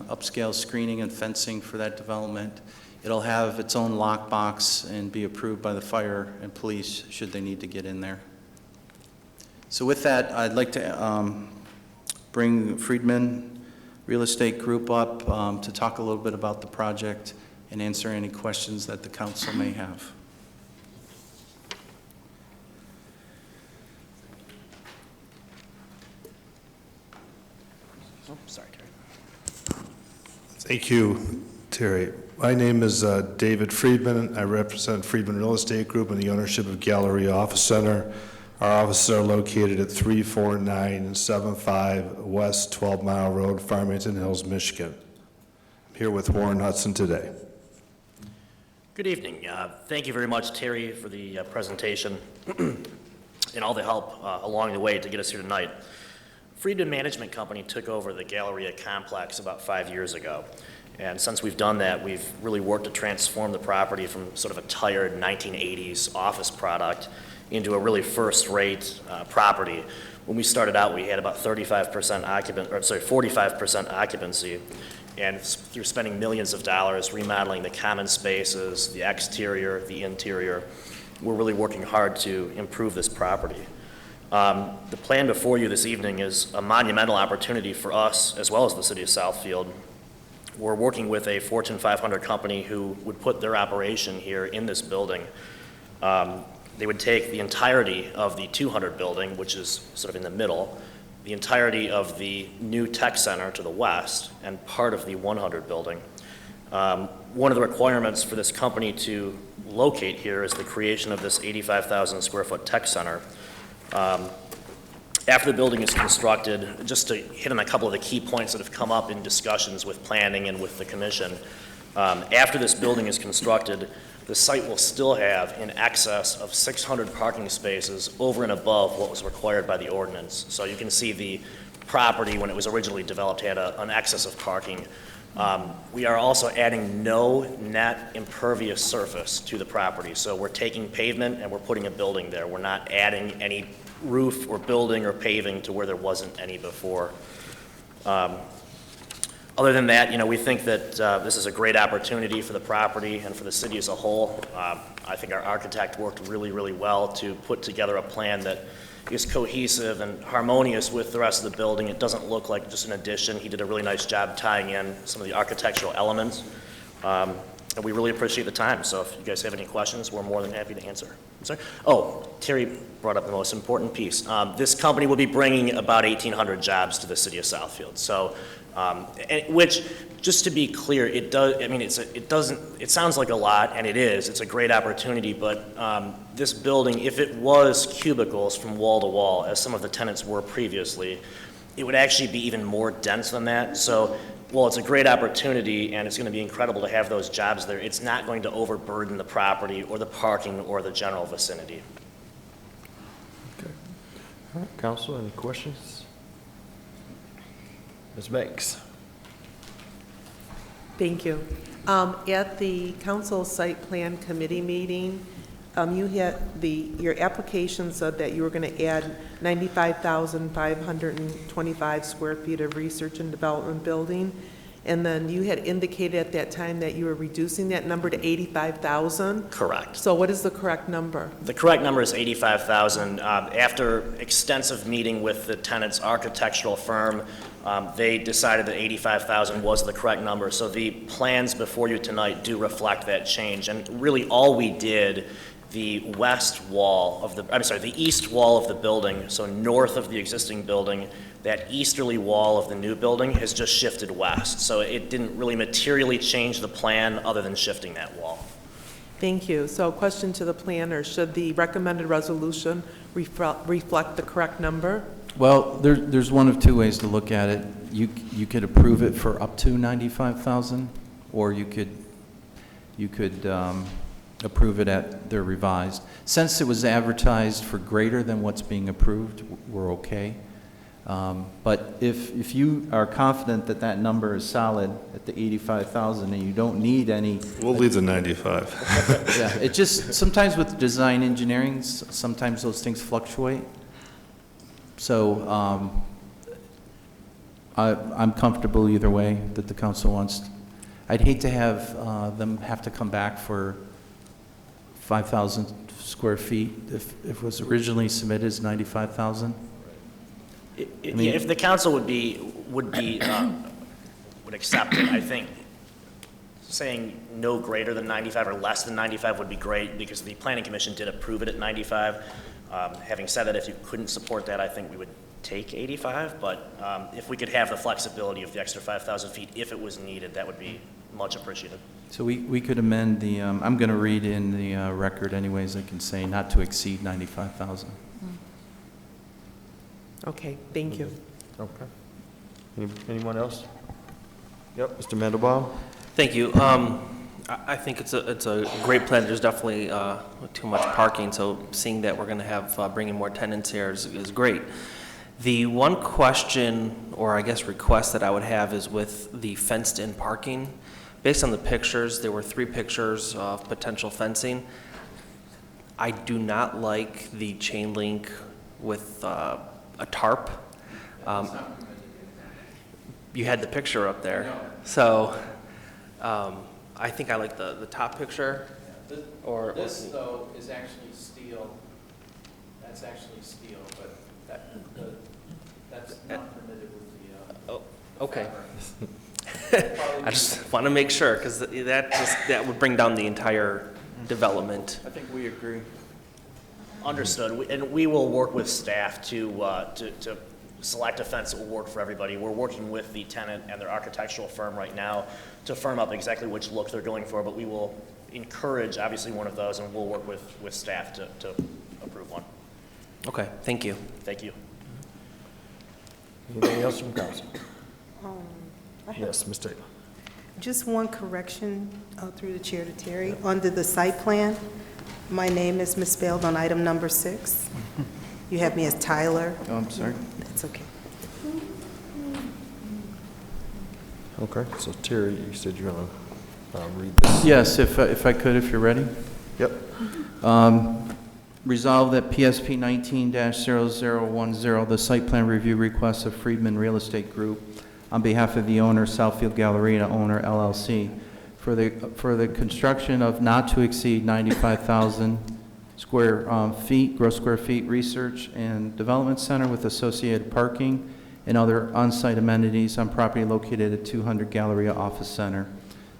S5: upscale screening and fencing for that development. It'll have its own lockbox and be approved by the fire and police should they need to get in there. So with that, I'd like to bring Friedman Real Estate Group up to talk a little bit about the project and answer any questions that the council may have.
S3: Oh, sorry, Terry.
S14: Thank you, Terry. My name is David Friedman. I represent Friedman Real Estate Group and the ownership of Galleria Office Center. Our offices are located at 34975 West 12 Mile Road, Farmington Hills, Michigan. I'm here with Warren Hudson today.
S15: Good evening. Thank you very much, Terry, for the presentation and all the help along the way to get us here tonight. Friedman Management Company took over the Galleria complex about 5 years ago. And since we've done that, we've really worked to transform the property from sort of a tired 1980s office product into a really first-rate property. When we started out, we had about 45% occupancy. And through spending millions of dollars remodeling the common spaces, the exterior, the interior, we're really working hard to improve this property. The plan before you this evening is a monumental opportunity for us as well as the city of Southfield. We're working with a Fortune 500 company who would put their operation here in this building. They would take the entirety of the 200 building, which is sort of in the middle, the entirety of the new tech center to the west, and part of the 100 building. One of the requirements for this company to locate here is the creation of this 85,000 square foot tech center. After the building is constructed, just to hit on a couple of the key points that have come up in discussions with planning and with the commission, after this building is constructed, the site will still have in excess of 600 parking spaces over and above what was required by the ordinance. So you can see the property, when it was originally developed, had an excess of parking. We are also adding no net impervious surface to the property. So we're taking pavement and we're putting a building there. We're not adding any roof or building or paving to where there wasn't any before. Other than that, we think that this is a great opportunity for the property and for the city as a whole. I think our architect worked really, really well to put together a plan that is cohesive and harmonious with the rest of the building. It doesn't look like just an addition. He did a really nice job tying in some of the architectural elements. And we really appreciate the time. So if you guys have any questions, we're more than happy to answer. I'm sorry. Oh, Terry brought up the most important piece. This company will be bringing about 1,800 jobs to the city of Southfield. So, which, just to be clear, it does. I mean, it sounds like a lot, and it is. It's a great opportunity, but this building, if it was cubicles from wall to wall, as some of the tenants were previously, it would actually be even more dense than that. So, while it's a great opportunity and it's going to be incredible to have those jobs there, it's not going to overburden the property or the parking or the general vicinity.
S1: Okay. All right, Council, any questions? Ms. Banks.
S13: Thank you. At the council site plan committee meeting, you had your application said that you were going to add 95,525 square feet of research and development building, and then you had indicated at that time that you were reducing that number to 85,000?
S15: Correct.
S13: So what is the correct number?
S15: The correct number is 85,000. After extensive meeting with the tenant's architectural firm, they decided that 85,000 was the correct number. So the plans before you tonight do reflect that change. And really all we did, the east wall of the building, so north of the existing building, that easterly wall of the new building has just shifted west. So it didn't really materially change the plan other than shifting that wall.
S13: Thank you. So question to the planner, should the recommended resolution reflect the correct number?
S5: Well, there's one of two ways to look at it. You could approve it for up to 95,000, or you could approve it at their revised. Since it was advertised for greater than what's being approved, we're okay. But if you are confident that that number is solid at the 85,000 and you don't need any...
S14: We'll leave the 95.
S5: Yeah, it just, sometimes with design engineering, sometimes those things fluctuate. So I'm comfortable either way that the council wants. I'd hate to have them have to come back for 5,000 square feet if it was originally submitted as 95,000.
S15: If the council would accept it, I think saying no greater than 95 or less than 95 would be great, because the planning commission did approve it at 95. Having said that, if you couldn't support that, I think we would take 85, but if we could have the flexibility of the extra 5,000 feet if it was needed, that would be much appreciated.
S5: So we could amend the, I'm going to read in the record anyways, I can say not to exceed 95,000.
S13: Okay, thank you.
S1: Okay. Anyone else? Yep, Mr. Mandelbaum?
S3: Thank you. I think it's a great plan. There's definitely too much parking, so seeing that we're going to have bringing more tenants here is great. The one question, or I guess request that I would have, is with the fenced-in parking. Based on the pictures, there were 3 pictures of potential fencing. I do not like the chain link with a tarp. You had the picture up there, so I think I like the top picture.
S5: This though is actually steel. That's actually steel, but that's not permitted with the.
S3: Oh, okay. I just want to make sure, because that would bring down the entire development.
S5: I think we agree.
S15: Understood. And we will work with staff to select a fence that will work for everybody. We're working with the tenant and their architectural firm right now to firm up exactly which look they're going for, but we will encourage, obviously, one of those, and we'll work with staff to approve one.
S3: Okay, thank you.
S15: Thank you.
S1: Anything else from council?
S4: I have
S1: Yes, Ms. Taylor.
S4: just one correction through the chair to Terry. Under the site plan, my name is misspelled on item number 6. You have me as Tyler.
S5: Oh, I'm sorry.
S4: That's okay.
S1: Okay, so Terry, you said you're going to read this?
S5: Yes, if I could, if you're ready.
S1: Yep.
S5: Resolve that PSP 19-0010, the site plan review request of Friedman Real Estate Group on behalf of the owner, Southfield Galleria Owner LLC, for the construction of not to exceed 95,000 gross square feet research and development center with associated parking and other on-site amenities on property located at 200 Galleria Office Center,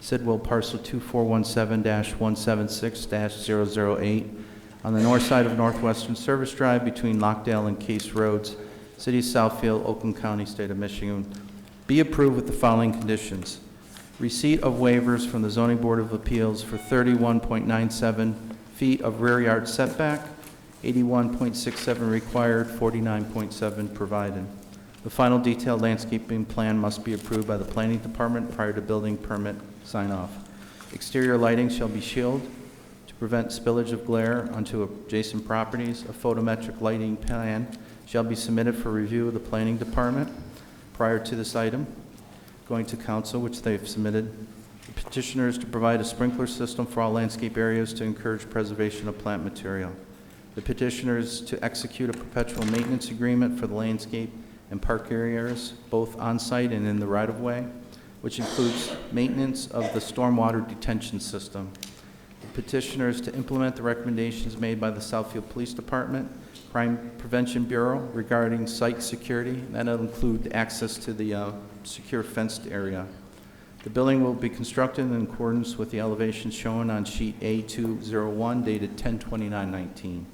S5: Sidwell parcel 2417-176-008, on the north side of Northwestern Service Drive between Lockdale and Case Roads, City of Southfield, Oakland County, State of Michigan. Be approved with the following conditions. Receipt of waivers from the Zoning Board of Appeals for 31.97 feet of rear yard setback, 81.67 required, 49.7 provided. The final detailed landscaping plan must be approved by the Planning Department prior to building permit sign-off. Exterior lighting shall be shielded to prevent spillage of glare onto adjacent properties. A photometric lighting plan shall be submitted for review of the Planning Department prior to this item going to council, which they've submitted. The petitioners to provide a sprinkler system for all landscape areas to encourage preservation of plant material. The petitioners to execute a perpetual maintenance agreement for the landscape and park areas, both on-site and in the right-of-way, which includes maintenance of the stormwater detention system. The petitioners to implement the recommendations made by the Southfield Police Department, Crime Prevention Bureau regarding site security. That'll include access to the secure fenced area. The building will be constructed in accordance with the elevations shown on sheet A201 dated 10/29/19.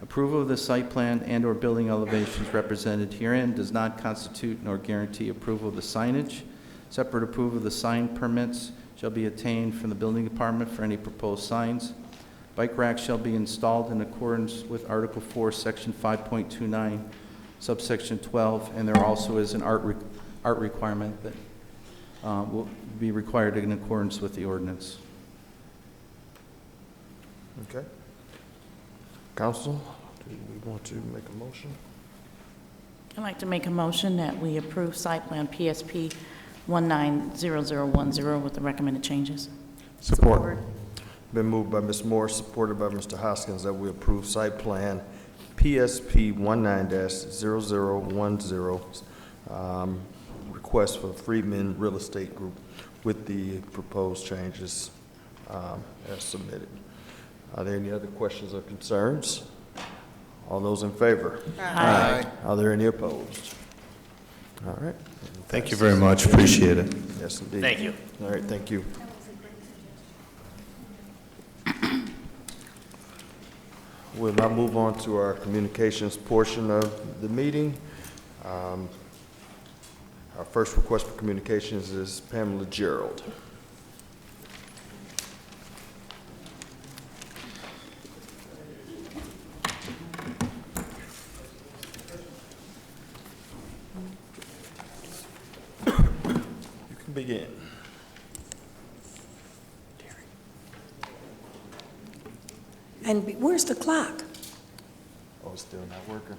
S5: Approval of the site plan and/or building elevations represented herein does not constitute nor guarantee approval of the signage. Separate approval of the sign permits shall be obtained from the building department for any proposed signs. Bike racks shall be installed in accordance with Article 4, Section 5.29, subsection 12, and there also is an art requirement that will be required in accordance with the ordinance.
S1: Okay. Council, do we want to make a motion?
S11: I'd like to make a motion that we approve site plan PSP 190010 with the recommended changes.
S1: Support. Been moved by Ms. Moore, supported by Mr. Hoskins, that we approve site plan PSP 19-0010, request for Freedman Real Estate Group with the proposed changes as submitted. Are there any other questions or concerns? All those in favor?
S11: Aye.
S1: Are there any opposed? All right.
S14: Thank you very much, appreciate it.
S1: Yes, indeed.
S15: Thank you.
S1: All right, thank you. We'll now move on to our communications portion of the meeting. Our first request for communications is Pamela Gerald. You can begin.
S10: And where's the clock?
S1: Oh, it's still not working?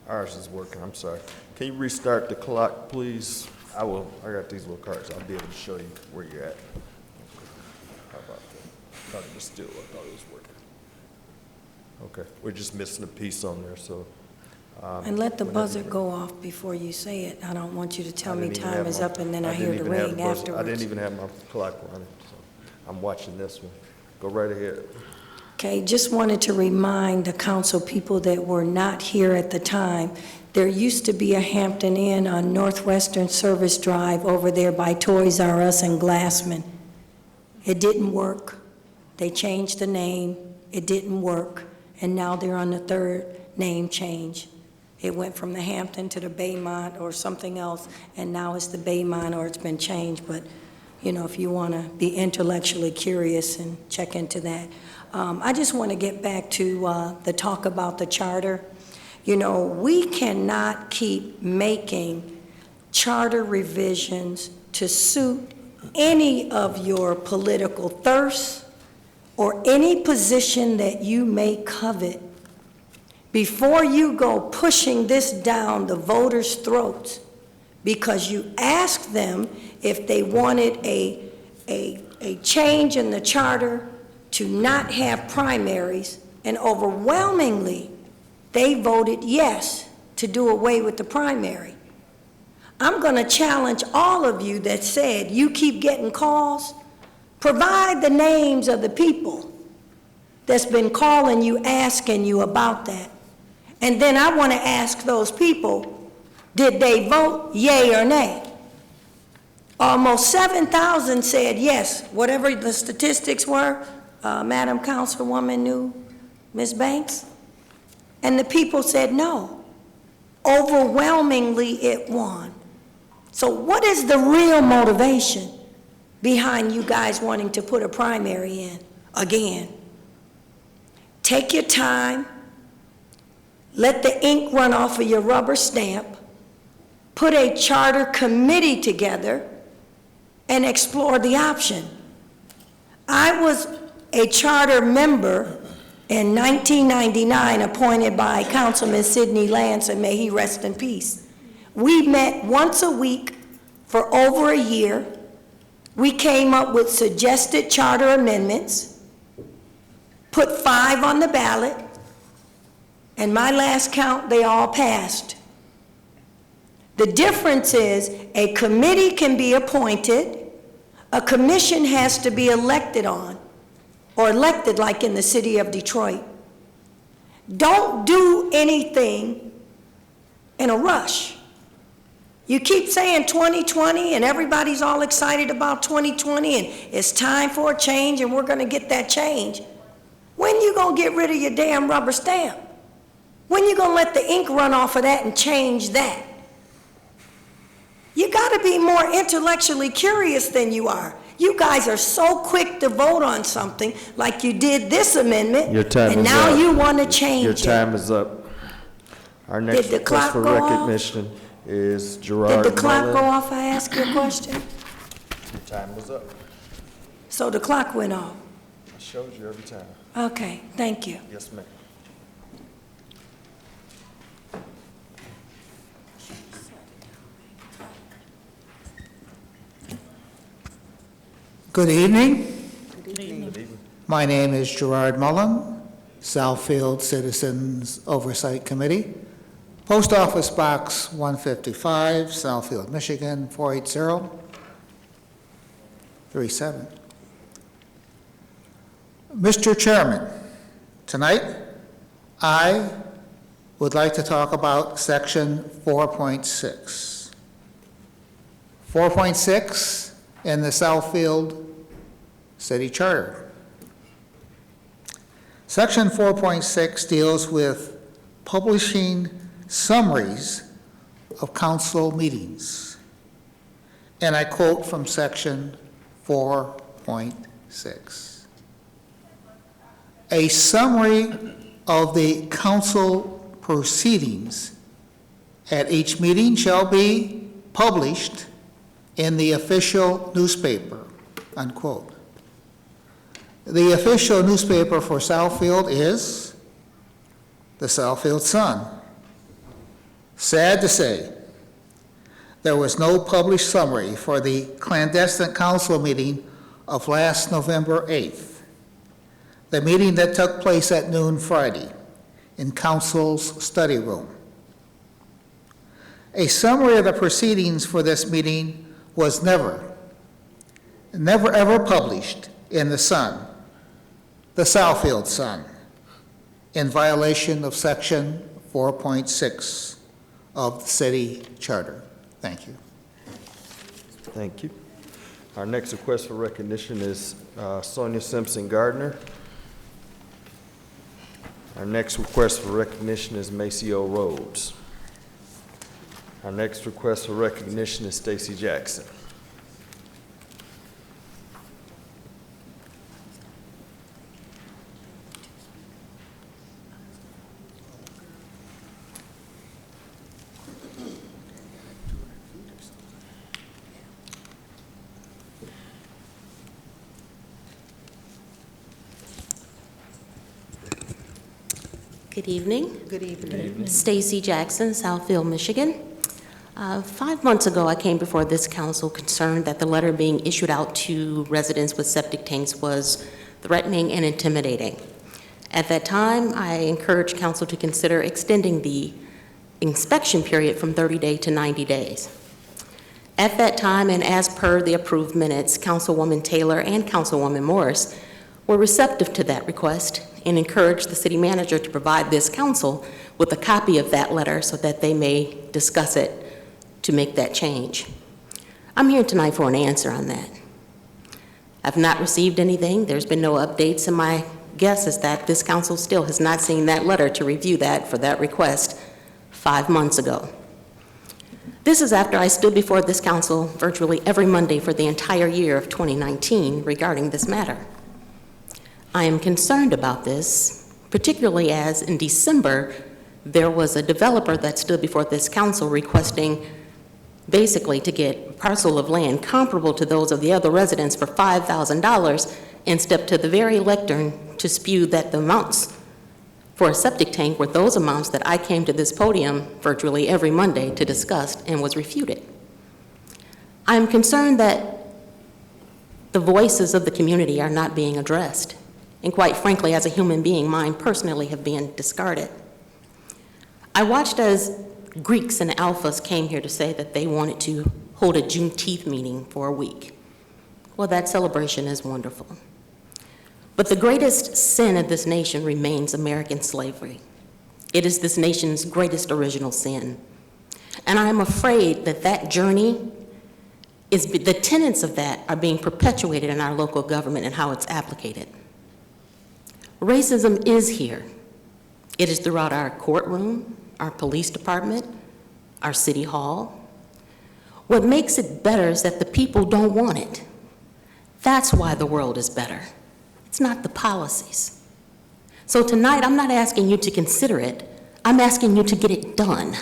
S1: Ours is working, I'm sorry. Can you restart the clock, please? I got these little cards, I'll be able to show you where you're at. How about that? I thought it was still, I thought it was working. Okay, we're just missing a piece on there, so.
S10: And let the
S1: whenever
S10: buzzer
S1: you're-
S10: go off before you say it. I don't want you to tell
S1: I
S10: me
S1: didn't even
S10: time
S1: have
S10: is
S1: my-
S10: up and then I
S1: didn't
S10: hear the
S1: even have
S10: ring
S1: buzzer. I
S10: afterwards.
S1: didn't even have my clock running, so I'm watching this one. Go right ahead.
S10: Okay, just wanted to remind the council people that were not here at the time, there used to be a Hampton Inn on Northwestern Service Drive over there by Toys R Us and Glassman. It didn't work. They changed the name. It didn't work. And now they're on the third name change. It went from the Hampton to the Baymont or something else, and now it's the Baymont or it's been changed. But, you know, if you want to be intellectually curious and check into that. I just want to get back to the talk about the charter. You know, we cannot keep making charter revisions to suit any of your political thirsts or any position that you may covet before you go pushing this down the voters' throats because you asked them if they wanted a change in the charter to not have primaries, and overwhelmingly, they voted yes to do away with the primary. I'm going to challenge all of you that said you keep getting calls. Provide the names of the people that's been calling you, asking you about that. And then I want to ask those people, did they vote yay or nay? Almost 7,000 said yes, whatever the statistics were. Madam Councilwoman knew, Ms. Banks? And the people said no. Overwhelmingly, it won. So what is the real motivation behind you guys wanting to put a primary in again? Take your time. Let the ink run off of your rubber stamp. Put a charter committee together and explore the option. I was a charter member in 1999 appointed by Councilman Sidney Lance, and may he rest in peace. We met once a week for over a year. We came up with suggested charter amendments, put 5 on the ballot, and my last count, they all passed. The difference is a committee can be appointed, a commission has to be elected on, or elected like in the city of Detroit. Don't do anything in a rush. You keep saying 2020 and everybody's all excited about 2020 and it's time for a change and we're gonna get that change. When you gonna get rid of your damn rubber stamp? When you gonna let the ink run off of that and change that? You gotta be more intellectually curious than you are. You guys are so quick to vote on something, like you did this amendment,
S1: Your time
S10: and
S1: is
S10: now
S1: up.
S10: you want to change it.
S1: Your time is up. Our next
S10: the
S1: request
S10: clock
S1: for
S10: go off?
S1: recognition is
S10: Did
S1: Gerard
S10: the clock go
S1: Mullen.
S10: off, I ask you a question?
S1: Your time was up.
S10: So the clock went off.
S1: I showed you every time.
S10: Okay, thank you.
S1: Yes, ma'am.
S16: Good evening.
S11: Good evening.
S1: Good evening.
S16: My name is Gerard Mullen, Southfield Citizens Oversight Committee. Post Office Box 155, Southfield, Michigan, 48037. Mr. Chairman, tonight I would like to talk about Section 4.6. 4.6 in the Southfield City Charter. Section 4.6 deals with publishing summaries of council meetings. And I quote from Section 4.6. A summary of the council proceedings at each meeting shall be published in the official newspaper, unquote. The official newspaper for Southfield is the Southfield Sun. Sad to say, there was no published summary for the clandestine council meeting of last November 8th, the meeting that took place at noon Friday in council's study room. A summary of the proceedings for this meeting was never ever published in the Sun, the Southfield Sun, in violation of Section 4.6 of the city charter. Thank you.
S1: Thank you. Our next request for recognition is Sonia Simpson Gardner. Our next request for recognition is Maceo Rhodes. Our next request for recognition is Stacy Jackson.
S17: Good evening.
S4: Good evening.
S17: Stacy Jackson, Southfield, Michigan. 5 months ago, I came before this council concerned that the letter being issued out to residents with septic tanks was threatening and intimidating. At that time, I encouraged council to consider extending the inspection period from 30 days to 90 days. At that time, and as per the approved minutes, Councilwoman Taylor and Councilwoman Morris were receptive to that request and encouraged the city manager to provide this council with a copy of that letter so that they may discuss it to make that change. I'm here tonight for an answer on that. I've not received anything. There's been no updates, and my guess is that this council still has not seen that letter to review that for that request 5 months ago. This is after I stood before this council virtually every Monday for the entire year of 2019 regarding this matter. I am concerned about this, particularly as in December, there was a developer that stood before this council requesting basically to get a parcel of land comparable to those of the other residents for $5,000 and stepped to the very lectern to spew that the amounts for a septic tank were those amounts that I came to this podium virtually every Monday to discuss and was refuted. I'm concerned that the voices of the community are not being addressed. And quite frankly, as a human being, mine personally have been discarded. I watched as Greeks and Alphas came here to say that they wanted to hold a Juneteenth meeting for a week. Well, that celebration is wonderful. But the greatest sin of this nation remains American slavery. It is this nation's greatest original sin. And I'm afraid that that journey is, the tenets of that are being perpetuated in our local government and how it's applicated. Racism is here. It is throughout our courtroom, our police department, our city hall. What makes it better is that the people don't want it. That's why the world is better. It's not the policies. So tonight, I'm not asking you to consider it. I'm asking you to get it done.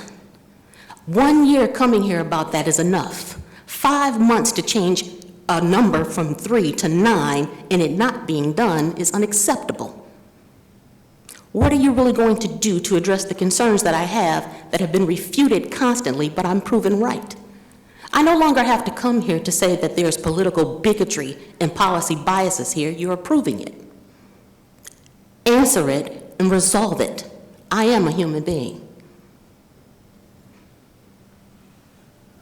S17: 1 year coming here about that is enough. 5 months to change a number from 3 to 9 and it not being done is unacceptable. What are you really going to do to address the concerns that I have that have been refuted constantly, but I'm proven right? I no longer have to come here to say that there's political bigotry and policy biases here. You're approving it. Answer it and resolve it. I am a human being.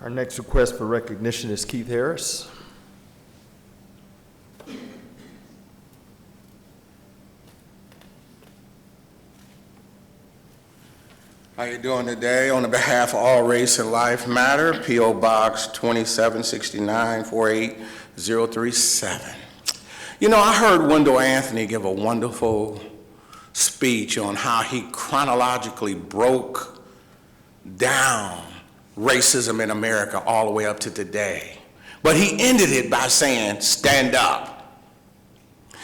S1: Our next request for recognition is Keith Harris.
S18: How you doing today? On behalf of All Race and Life Matter, P.O. Box 2769 48037. You know, I heard Wendell Anthony give a wonderful speech on how he chronologically broke down racism in America all the way up to today. But he ended it by saying, stand up.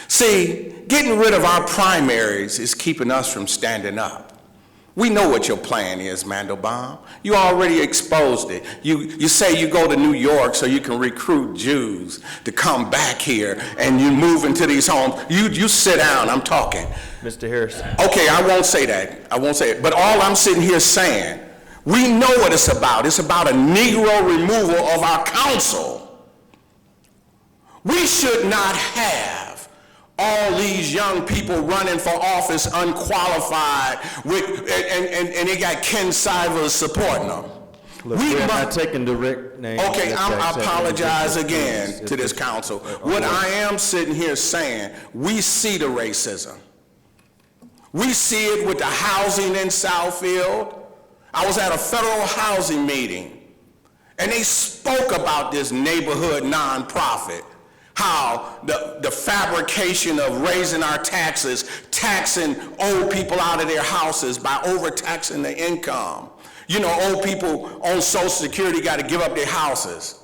S18: See, getting rid of our primaries is keeping us from standing up. We know what your plan is, Mandelbaum. You already exposed it. You say you go to New York so you can recruit Jews to come back here and you move into these homes. You sit down, I'm talking.
S1: Mr. Harris.
S18: Okay, I won't say that. I won't say it. But all I'm sitting here saying, we know what it's about. It's about a Negro removal of our council. We should not have all these young people running for office unqualified and they got Ken Sivers supporting them.
S1: Look, we're not taking direct names.
S18: Okay, I apologize again to this council. What I am sitting here saying, we see the racism. We see it with the housing in Southfield. I was at a federal housing meeting and they spoke about this neighborhood nonprofit. How the fabrication of raising our taxes, taxing old people out of their houses by overtaxing the income. You know, old people on Social Security got to give up their houses.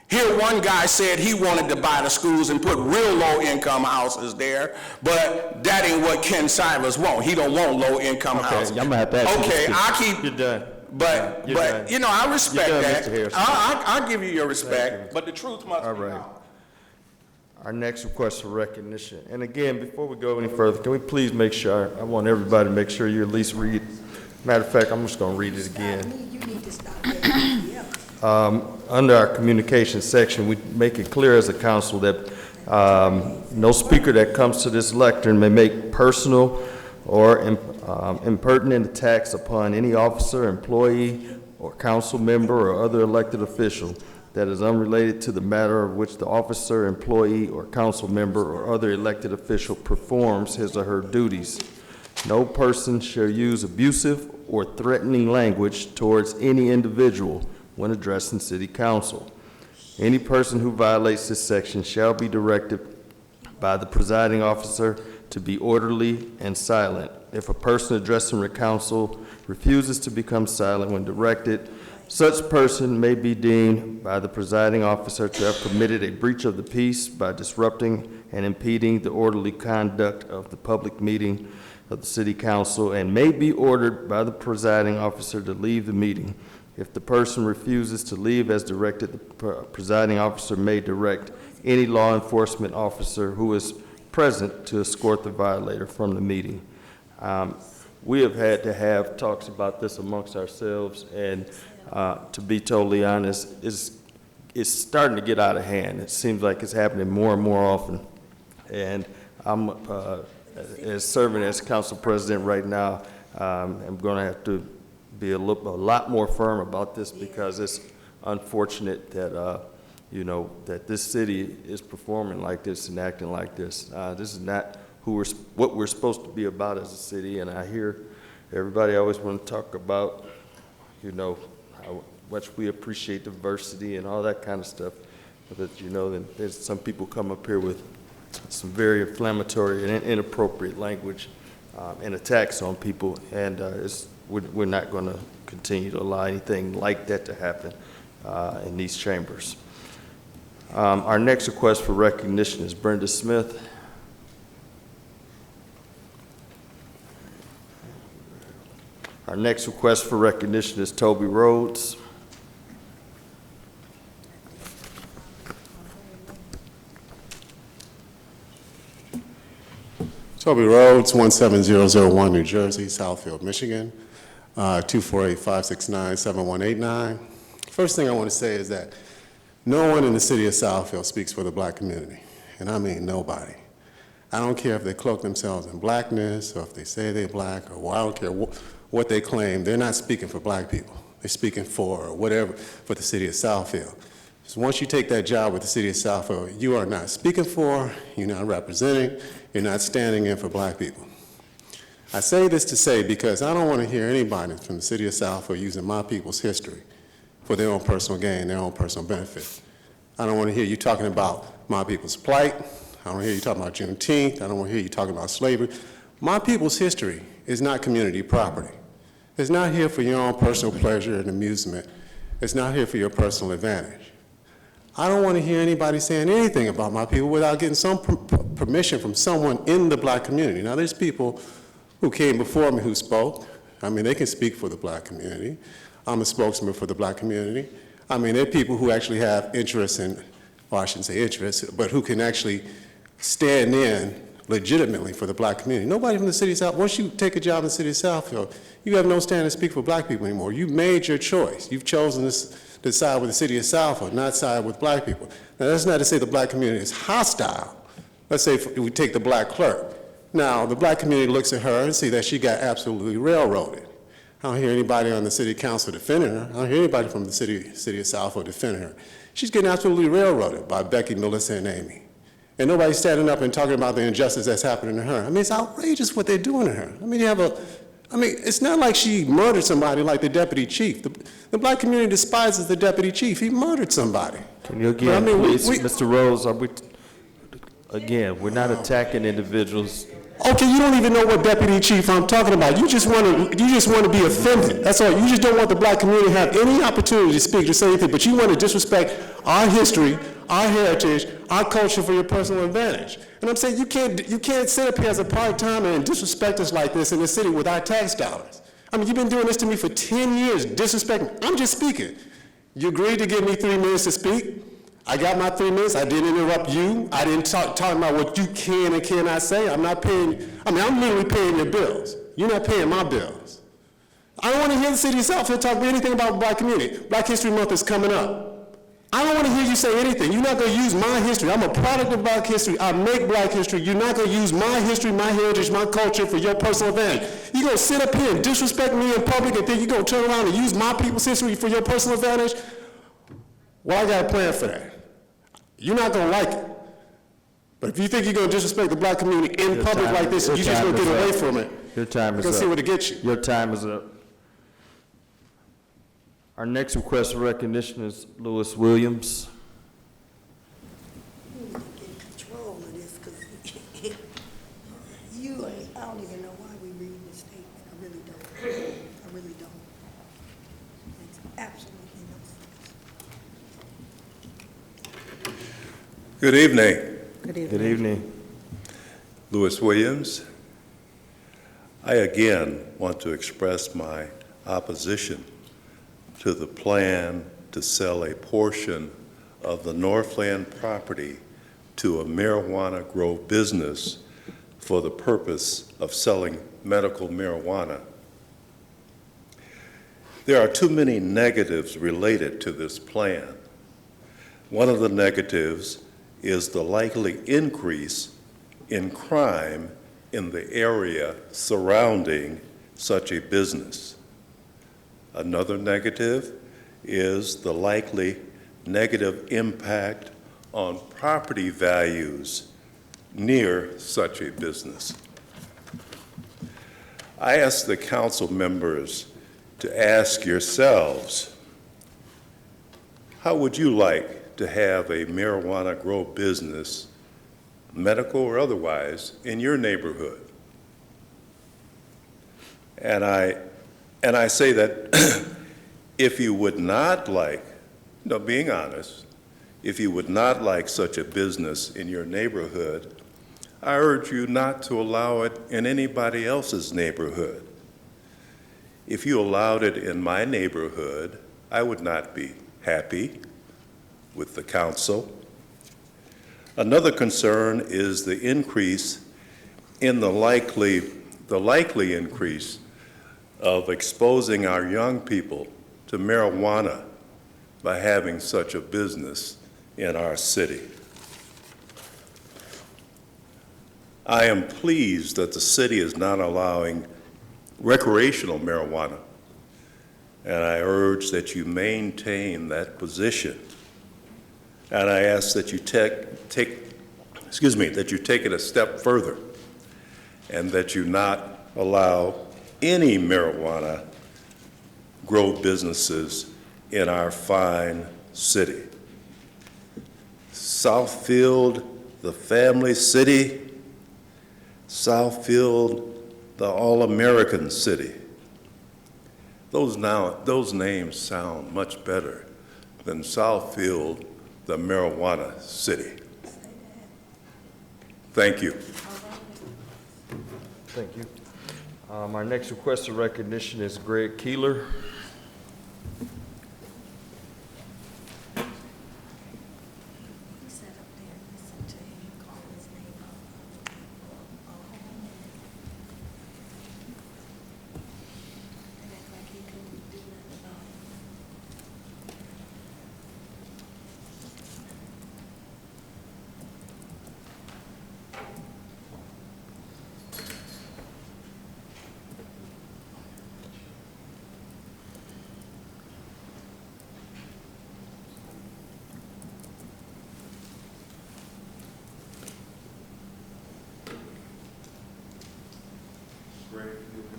S18: Here one guy said he wanted to buy the schools and put real low-income houses there, but that ain't what Ken Sivers want. He don't want low-income houses.
S1: I'm gonna have to ask
S18: okay,
S1: you
S18: I keep...
S1: You're done.
S18: But
S1: done.
S18: you know, I respect
S1: You're done,
S18: that.
S1: Mr. Harrison.
S18: I'll give you your respect, but the truth must be known.
S1: Our next request for recognition. And again, before we go any further, can we please make sure, I want everybody to make sure you at least read. Matter of fact, I'm just gonna read it again. Under our communication section, we make it clear as a council that no speaker that comes to this lectern may make personal or impertinent attacks upon any officer, employee, or council member or other elected official that is unrelated to the matter of which the officer, employee, or council member or other elected official performs his or her duties. No person shall use abusive or threatening language towards any individual when addressing city council. Any person who violates this section shall be directed by the presiding officer to be orderly and silent. If a person addressing the council refuses to become silent when directed, such person may be deemed by the presiding officer to have committed a breach of the peace by disrupting and impeding the orderly conduct of the public meeting of the city council and may be ordered by the presiding officer to leave the meeting. If the person refuses to leave as directed, the presiding officer may direct any law enforcement officer who is present to escort the violator from the meeting. We have had to have talks about this amongst ourselves, and to be totally honest, it's starting to get out of hand. It seems like it's happening more and more often. And I'm, as serving as council president right now, I'm going to have to be a lot more firm about this because it's unfortunate that, you know, that this city is performing like this and acting like this. This is not what we're supposed to be about as a city, and I hear everybody always want to talk about, you know, how much we appreciate diversity and all that kind of stuff. But, you know, then there's some people come up here with some very inflammatory and inappropriate language and attacks on people, and we're not going to continue to allow anything like that to happen in these chambers. Our next request for recognition is Brenda Smith. Our next request for recognition is Toby Rhodes.
S19: Toby Rhodes, 17001 New Jersey, Southfield, Michigan, 248-569-7189. First thing I want to say is that no one in the city of Southfield speaks for the black community, and I mean nobody. I don't care if they cloak themselves in blackness or if they say they're black, or I don't care what they claim. They're not speaking for black people. You're speaking for whatever for the city of Southfield. So once you take that job with the city of Southfield, you are not speaking for, you're not representing, you're not standing in for black people. I say this to say because I don't want to hear anybody from the city of Southfield using my people's history for their own personal gain, their own personal benefit. I don't want to hear you talking about my people's plight. I don't want to hear you talking about Juneteenth. I don't want to hear you talking about slavery. My people's history is not community property. It's not here for your own personal pleasure and amusement. It's not here for your personal advantage. I don't want to hear anybody saying anything about my people without getting some permission from someone in the black community. Now, there's people who came before me who spoke. I mean, they can speak for the black community. I'm a spokesman for the black community. I mean, there are people who actually have interest in, well, I shouldn't say interest, but who can actually stand in legitimately for the black community. Nobody from the city of Southfield, once you take a job in the city of Southfield, you have no stand to speak for black people anymore. You've made your choice. You've chosen to side with the city of Southfield, not side with black people. Now, that's not to say the black community is hostile. Let's say we take the black clerk. Now, the black community looks at her and see that she got absolutely railroaded. I don't hear anybody on the city council defending her. I don't hear anybody from the city of Southfield defending her. She's getting absolutely railroaded by Becky, Melissa, and Amy. And nobody's standing up and talking about the injustice that's happening to her. I mean, it's outrageous what they're doing to her. I mean, it's not like she murdered somebody like the deputy chief. The black community despises the deputy chief. He murdered somebody.
S1: Can you again, please, Mr. Rose, again, we're not attacking individuals.
S19: Okay, you don't even know what deputy chief I'm talking about. You just want to be offended. That's all. You just don't want the black community to have any opportunity to speak, to say anything, but you want to disrespect our history, our heritage, our culture for your personal advantage. And I'm saying you can't sit up here as a part-timer and disrespect us like this in the city with our tax dollars. I mean, you've been doing this to me for 10 years, disrespecting. I'm just speaking. You agreed to give me 3 minutes to speak. I got my 3 minutes. I didn't interrupt you. I didn't talk about what you can and cannot say. I'm not paying, I'm literally paying your bills. You're not paying my bills. I don't want to hear the city of Southfield talk anything about the black community. Black History Month is coming up. I don't want to hear you say anything. You're not going to use my history. I'm a product of black history. I make black history. You're not going to use my history, my heritage, my culture for your personal advantage. You're going to sit up here and disrespect me in public and then you're going to turn around and use my people's history for your personal advantage? Well, I got a plan for that. You're not going to like it. But if you think you're going to disrespect the black community in public like this, you're just going to get away from it.
S1: Your time is up.
S19: Let's see what it gets you.
S1: Your time is up. Our next request for recognition is Lewis Williams.
S10: You need to get control of this, because I don't even know why we read this statement. I really don't. I really don't. Makes absolutely no sense.
S20: Good evening.
S4: Good evening.
S1: Good evening.
S20: Lewis Williams. I again want to express my opposition to the plan to sell a portion of the Northland property to a marijuana grow business for the purpose of selling medical marijuana. There are too many negatives related to this plan. One of the negatives is the likely increase in crime in the area surrounding such a business. Another negative is the likely negative impact on property values near such a business. I ask the council members to ask yourselves, how would you like to have a marijuana grow business, medical or otherwise, in your neighborhood? And I say that if you would not like, being honest, if you would not like such a business in your neighborhood, I urge you not to allow it in anybody else's neighborhood. If you allowed it in my neighborhood, I would not be happy with the council. Another concern is the increase in the likely increase of exposing our young people to marijuana by having such a business in our city. I am pleased that the city is not allowing recreational marijuana. and I urge that you maintain that position. And I ask that you take it a step further, and that you not allow any marijuana grow businesses in our fine city. Southfield, the family city. Southfield, the all-American city. Those names sound much better than Southfield, the marijuana city. Thank you.
S1: Thank you. Our next request of recognition is Greg Keeler.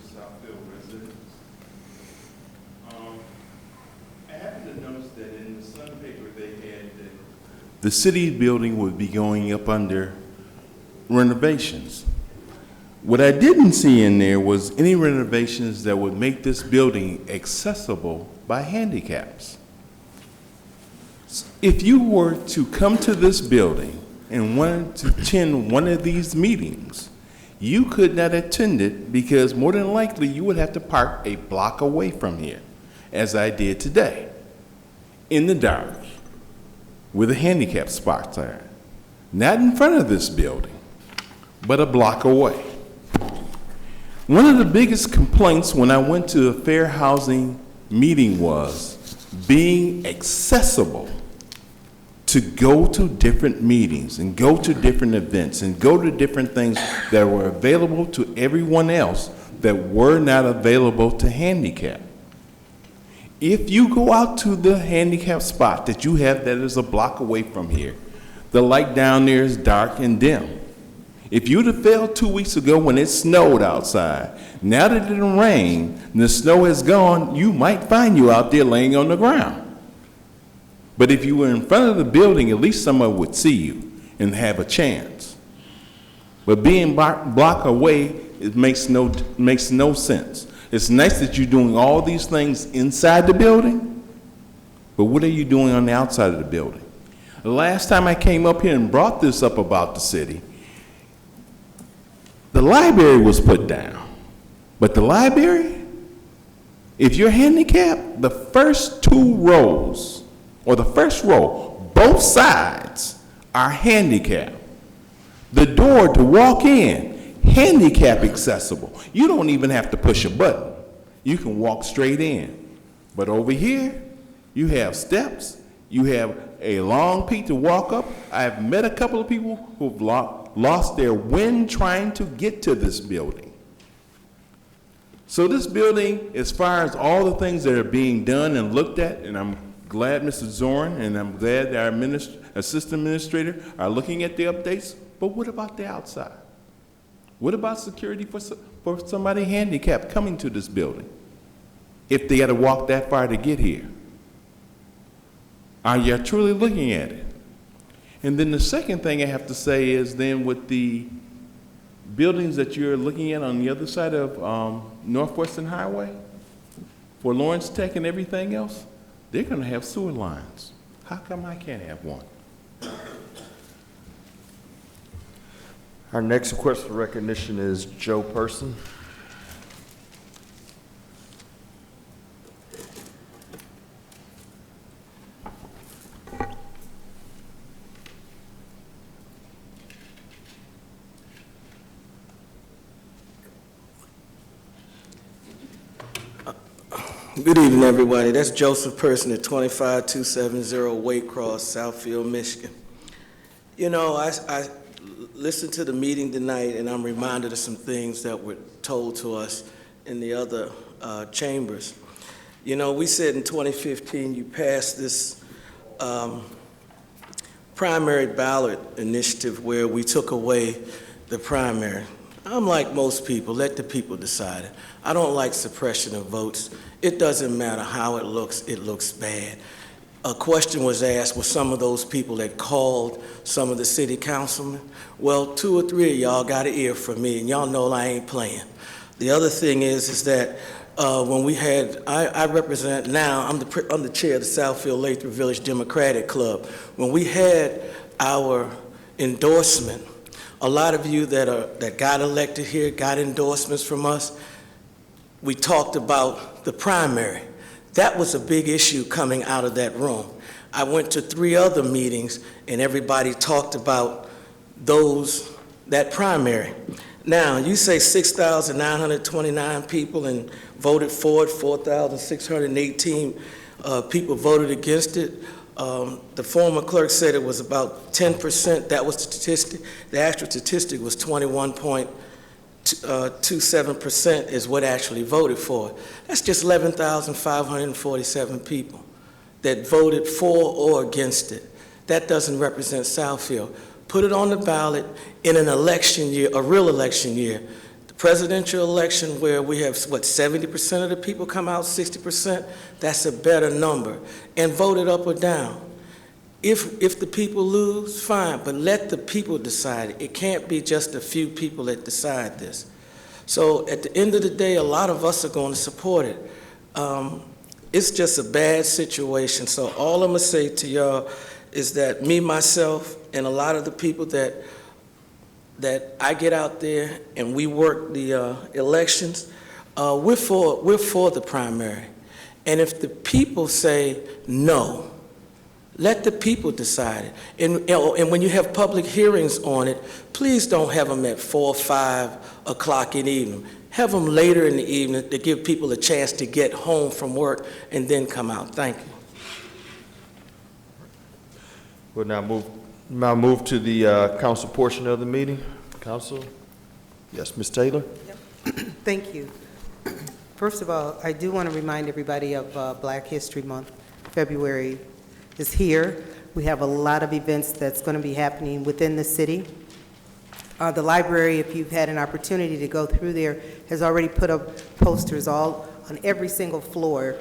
S21: Southfield residents. I happened to notice that in the Sun paper they had that the city building would be going up under renovations. What I didn't see in there was any renovations that would make this building accessible by handicaps. If you were to come to this building and wanted to attend one of these meetings, you could not attend it because more than likely you would have to park a block away from here, as I did today, in the dark, with a handicap spot there. Not in front of this building, but a block away. One of the biggest complaints when I went to a fair housing meeting was being accessible to go to different meetings and go to different events and go to different things that were available to everyone else that were not available to handicap. If you go out to the handicap spot that you have that is a block away from here, the light down there is dark and dim. If you'd have fell 2 weeks ago when it snowed outside, now that it didn't rain and the snow has gone, you might find you out there laying on the ground. But if you were in front of the building, at least someone would see you and have a chance. But being block away, it makes no sense. It's nice that you're doing all these things inside the building, but what are you doing on the outside of the building? The last time I came up here and brought this up about the city, the library was put down. But the library, if you're handicapped, the first 2 rows, or the first row, both sides are handicapped. The door to walk in, handicap accessible. You don't even have to push a button. You can walk straight in. But over here, you have steps, you have a long peak to walk up. I've met a couple of people who've lost their wind trying to get to this building. So this building, as far as all the things that are being done and looked at, and I'm glad Mr. Zorn and I'm glad that our assistant administrator are looking at the updates, but what about the outside? What about security for somebody handicapped coming to this building if they had to walk that far to get here? Are you truly looking at it? And then the second thing I have to say is then with the buildings that you're looking at on the other side of Northwestern Highway, for Lawrence Tech and everything else, they're going to have sewer lines. How come I can't have one?
S1: Our next request for recognition is Joe Person.
S22: Good evening, everybody. That's Joseph Person at 25270 Waycross, Southfield, Michigan. You know, I listened to the meeting tonight, and I'm reminded of some things that were told to us in the other chambers. You know, we said in 2015 you passed this primary ballot initiative where we took away the primary. I'm like most people, let the people decide it. I don't like suppression of votes. It doesn't matter how it looks bad. A question was asked, were some of those people that called some of the city councilmen? Well, 2 or 3 of y'all got an ear from me, and y'all know I ain't playing. The other thing is that when we had, I represent now, I'm the chair of the Southfield Lathrop Village Democratic Club. When we had our endorsement, a lot of you that got elected here, got endorsements from us, we talked about the primary. That was a big issue coming out of that room. I went to 3 other meetings and everybody talked about that primary. Now, you say 6,929 people and voted for it, 4,618 people voted against it. The former clerk said it was about 10%. That was the statistic. The actual statistic was 21.27% is what actually voted for it. That's just 11,547 people that voted for or against it. That doesn't represent Southfield. Put it on the ballot in an election year, a real election year. The presidential election where we have, 70% of the people come out, 60%? That's a better number. And vote it up or down. If the people lose, fine, but let the people decide it. It can't be just a few people that decide this. So at the end of the day, a lot of us are going to support it. It's just a bad situation. So all I'm going to say to y'all is that me, myself, and a lot of the people that I get out there and we work the elections, we're for the primary. And if the people say no, let the people decide it. And when you have public hearings on it, please don't have them at 4 or 5 o'clock in the evening. Have them later in the evening to give people a chance to get home from work and then come out. Thank you.
S1: We'll now move to the council portion of the meeting. Council? Yes, Ms. Taylor?
S4: Thank you. First of all, I do want to remind everybody of Black History Month. February is here. We have a lot of events that's going to be happening within the city. The library, if you've had an opportunity to go through there, has already put up posters all on every single floor.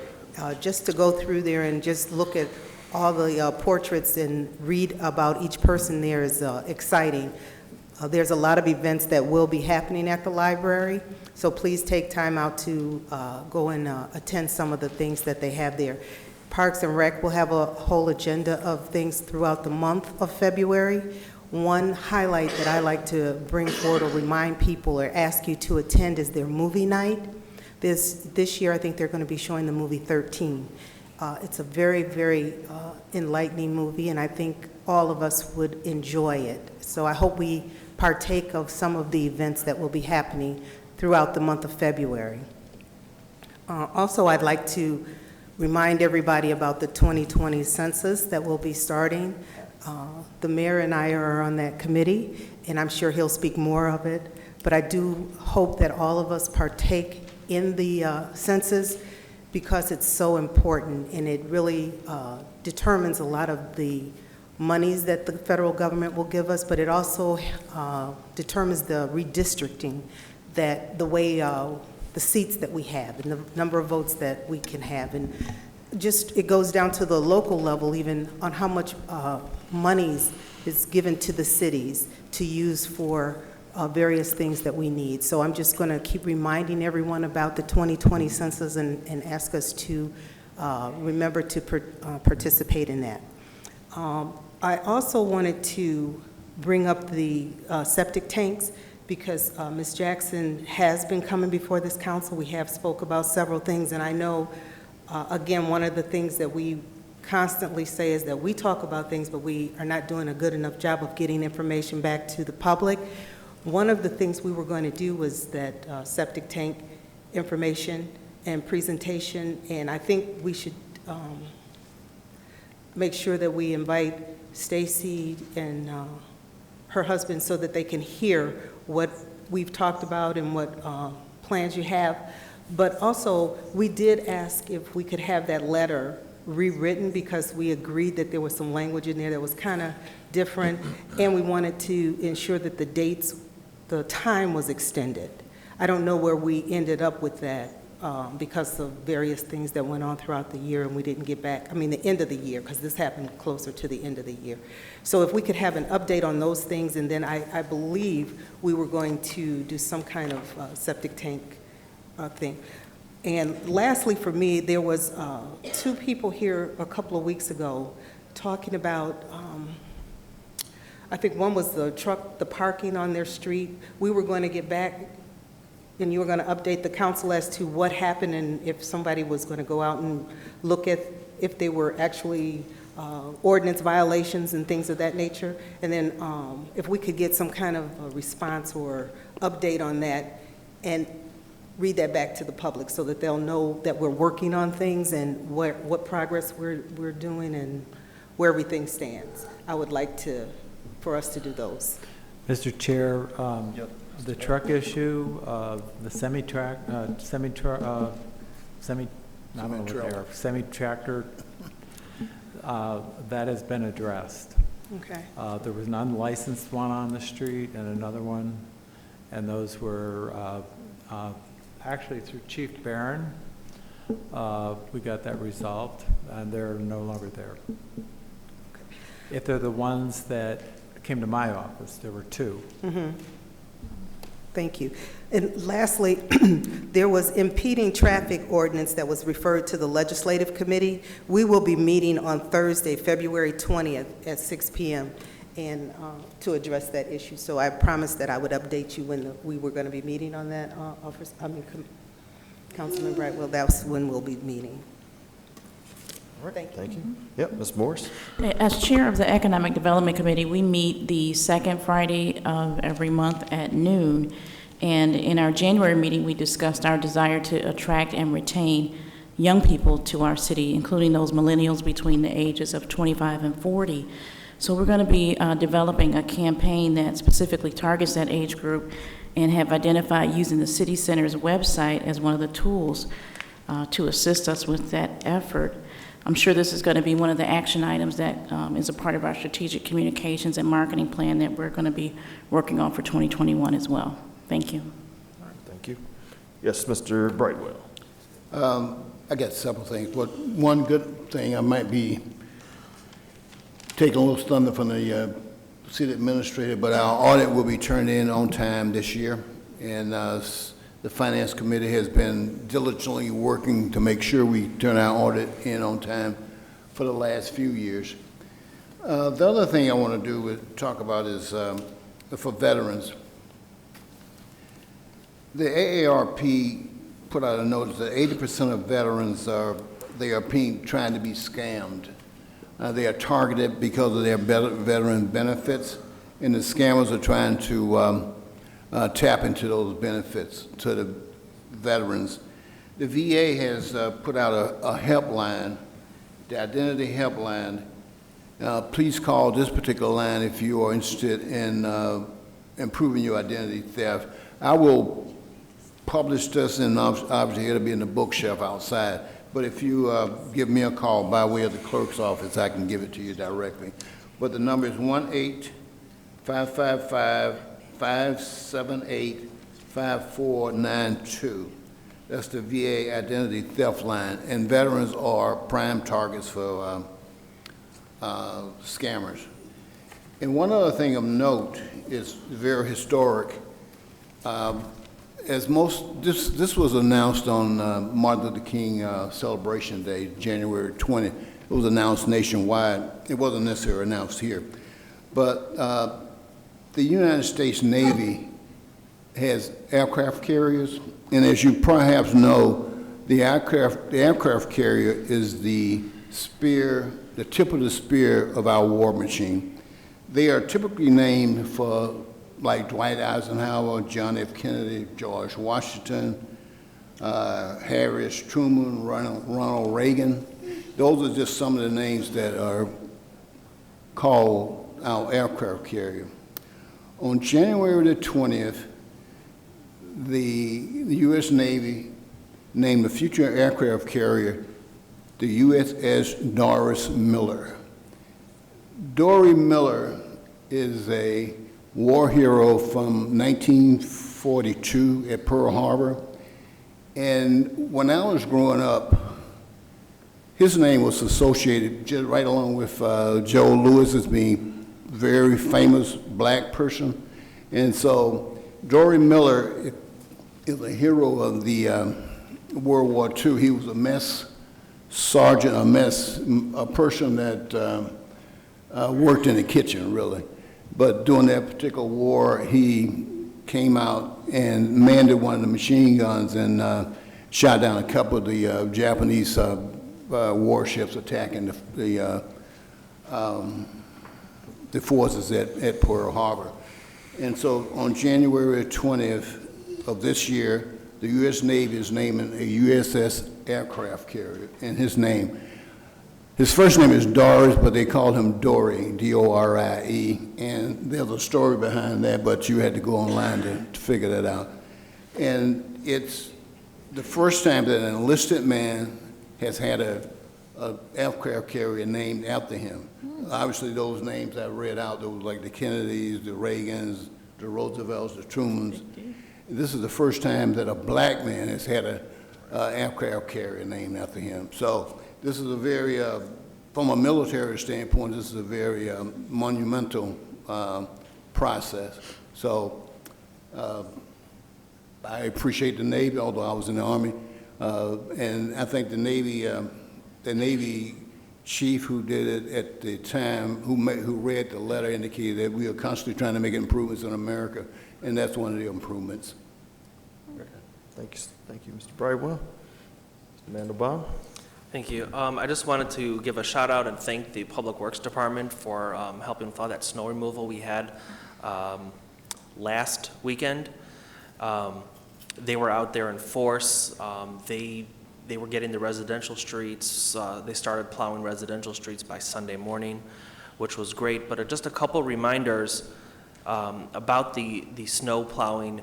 S4: Just to go through there and just look at all the portraits and read about each person there is exciting. There's a lot of events that will be happening at the library, so please take time out to go and attend some of the things that they have there. Parks and Rec will have a whole agenda of things throughout the month of February. One highlight that I like to bring forward or remind people or ask you to attend is their movie night. This year, I think they're going to be showing the movie 13. It's a very, very enlightening movie, and I think all of us would enjoy it. So I hope we partake of some of the events that will be happening throughout the month of February. Also, I'd like to remind everybody about the 2020 census that will be starting. The mayor and I are on that committee, and I'm sure he'll speak more of it, but I do hope that all of us partake in the census because it's so important, and it really determines a lot of the monies that the federal government will give us, but it also determines the redistricting, that the way the seats that we have and the number of votes that we can have. And just it goes down to the local level even on how much monies is given to the cities to use for various things that we need. So I'm just going to keep reminding everyone about the 2020 census and ask us to remember to participate in that. I also wanted to bring up the septic tanks because Ms. Jackson has been coming before this council. We have spoke about several things, and I know, again, one of the things that we constantly say is that we talk about things, but we are not doing a good enough job of getting information back to the public. One of the things we were going to do was that septic tank information and presentation, and I think we should make sure that we invite Stacy and her husband so that they can hear what we've talked about and what plans you have. But also, we did ask if we could have that letter rewritten because we agreed that there was some language in there that was kind of different, and we wanted to ensure that the time was extended. I don't know where we ended up with that because of various things that went on throughout the year, and we didn't get back, the end of the year, because this happened closer to the end of the year. So if we could have an update on those things, and then I believe we were going to do some kind of septic tank thing. And lastly, for me, there was 2 people here a couple of weeks ago talking about, I think one was the parking on their street. We were going to get back, and you were going to update the council as to what happened and if somebody was going to go out and look at if they were actually ordinance violations and things of that nature. And then if we could get some kind of a response or update on that and read that back to the public so that they'll know that we're working on things and what progress we're doing and where everything stands. I would like for us to do those.
S2: Mr. Chair, the truck issue, the semi-tractor, that has been addressed.
S4: Okay.
S2: There was an unlicensed one on the street and another one, and those were actually through Chief Barron. We got that resolved, and they're no longer there. If they're the ones that came to my office, there were 2.
S4: Mm-hmm. Thank you. And lastly, there was impeding traffic ordinance that was referred to the Legislative Committee. We will be meeting on Thursday, February 20th at 6 p.m. and to address that issue. So I promised that I would update you when we were going to be meeting on that. Councilman Brightwell, that's when we'll be meeting.
S1: All right, thank you. Yep, Ms. Morris.
S11: As chair of the Economic Development Committee, we meet the second Friday of every month at noon. And in our January meeting, we discussed our desire to attract and retain young people to our city, including those millennials between the ages of 25 and 40. So we're going to be developing a campaign that specifically targets that age group and have identified using the City Center's website as one of the tools to assist us with that effort. I'm sure this is going to be one of the action items that is a part of our strategic communications and marketing plan that we're going to be working on for 2021 as well. Thank you.
S1: All right, thank you. Yes, Mr. Brightwell.
S12: I got several things, but one good thing, I might be taking a little thunder from the city administrator, but our audit will be turned in on time this year, and the Finance Committee has been diligently working to make sure we turn our audit in on time for the last few years. The other thing I want to do is talk about is for veterans. The AARP put out a notice that 80% of veterans trying to be scammed. They are targeted because of their veteran benefits, and the scammers are trying to tap into those benefits to the veterans. The VA has put out a helpline, the identity helpline. Please call this particular line if you are interested in improving your identity theft. I will publish this, and obviously it'll be in the bookshelf outside. But if you give me a call by way of the clerk's office, I can give it to you directly. But the number is 1-855-578-5492. That's the VA identity theft line. And veterans are prime targets for scammers. And one other thing of note is very historic. This was announced on Martin Luther King Celebration Day, January 20th. It was announced nationwide. It wasn't necessarily announced here. But the United States Navy has aircraft carriers, and as you perhaps know, the aircraft carrier is the spear, the tip of the spear of our war machine. They are typically named for like Dwight Eisenhower, John F. Kennedy, George Washington, Harry S. Truman, Ronald Reagan. Those are just some of the names that are called our aircraft carrier. On January the 20th, the U.S. Navy name the future aircraft carrier the USS Doris Miller. Dory Miller is a war hero from 1942 at Pearl Harbor. And when I was growing up, his name was associated just right along with Joe Louis as being a very famous black person. And so Dory Miller is a hero of the World War II. He was a mess sergeant, a person that worked in the kitchen, really. But during that particular war, he came out and manned one of the machine guns and shot down a couple of the Japanese warships attacking the forces at Pearl Harbor. And so on January 20th of this year, the U.S. Navy is naming a USS aircraft carrier in his name. His first name is Doris, but they call him Dory, D-O-R-I-E, and there's a story behind that, but you had to go online to figure that out. And it's the first time that an enlisted man has had a aircraft carrier named after him. Obviously, those names I read out, those like the Kennedys, the Reagans, the Roosevelts, the Trumans. This is the first time that a black man has had an aircraft carrier named after him. So this is a very, from a military standpoint, this is a very monumental process. So I appreciate the Navy, although I was in the Army, and I think the Navy chief who did it at the time, who read the letter, indicated that we are constantly trying to make improvements in America, and that's one of the improvements.
S1: Thank you, Mr. Brightwell. Mr. Mandelbaum.
S3: Thank you. I just wanted to give a shout out and thank the Public Works Department for helping with all that snow removal we had last weekend. They were out there in force. They were getting the residential streets. They started plowing residential streets by Sunday morning, which was great. But just a couple reminders about the snow plowing,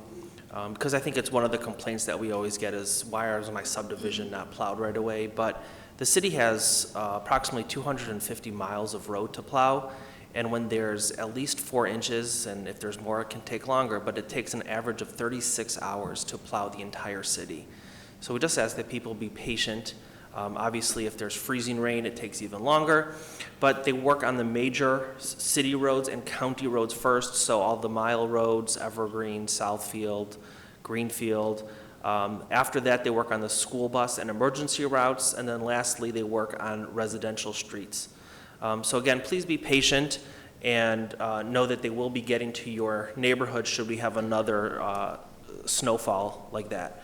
S3: because I think it's one of the complaints that we always get is, why is my subdivision not plowed right away? But the city has approximately 250 miles of road to plow, and when there's at least 4 inches, and if there's more, it can take longer, but it takes an average of 36 hours to plow the entire city. So we just ask that people be patient. Obviously, if there's freezing rain, it takes even longer, but they work on the major city roads and county roads first, so all the mile roads, Evergreen, Southfield, Greenfield. After that, they work on the school bus and emergency routes, and then lastly, they work on residential streets. So again, please be patient and know that they will be getting to your neighborhood should we have another snowfall like that.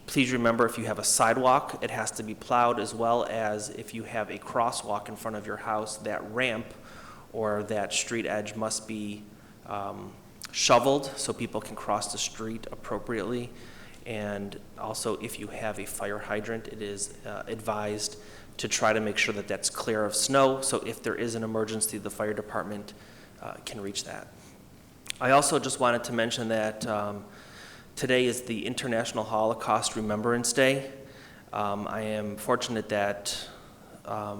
S3: Please remember, if you have a sidewalk, it has to be plowed, as well as if you have a crosswalk in front of your house, that ramp or that street edge must be shoveled so people can cross the street appropriately. And also, if you have a fire hydrant, it is advised to try to make sure that that's clear of snow, so if there is an emergency, the fire department can reach that. I also just wanted to mention that today is the International Holocaust Remembrance Day. I am fortunate that I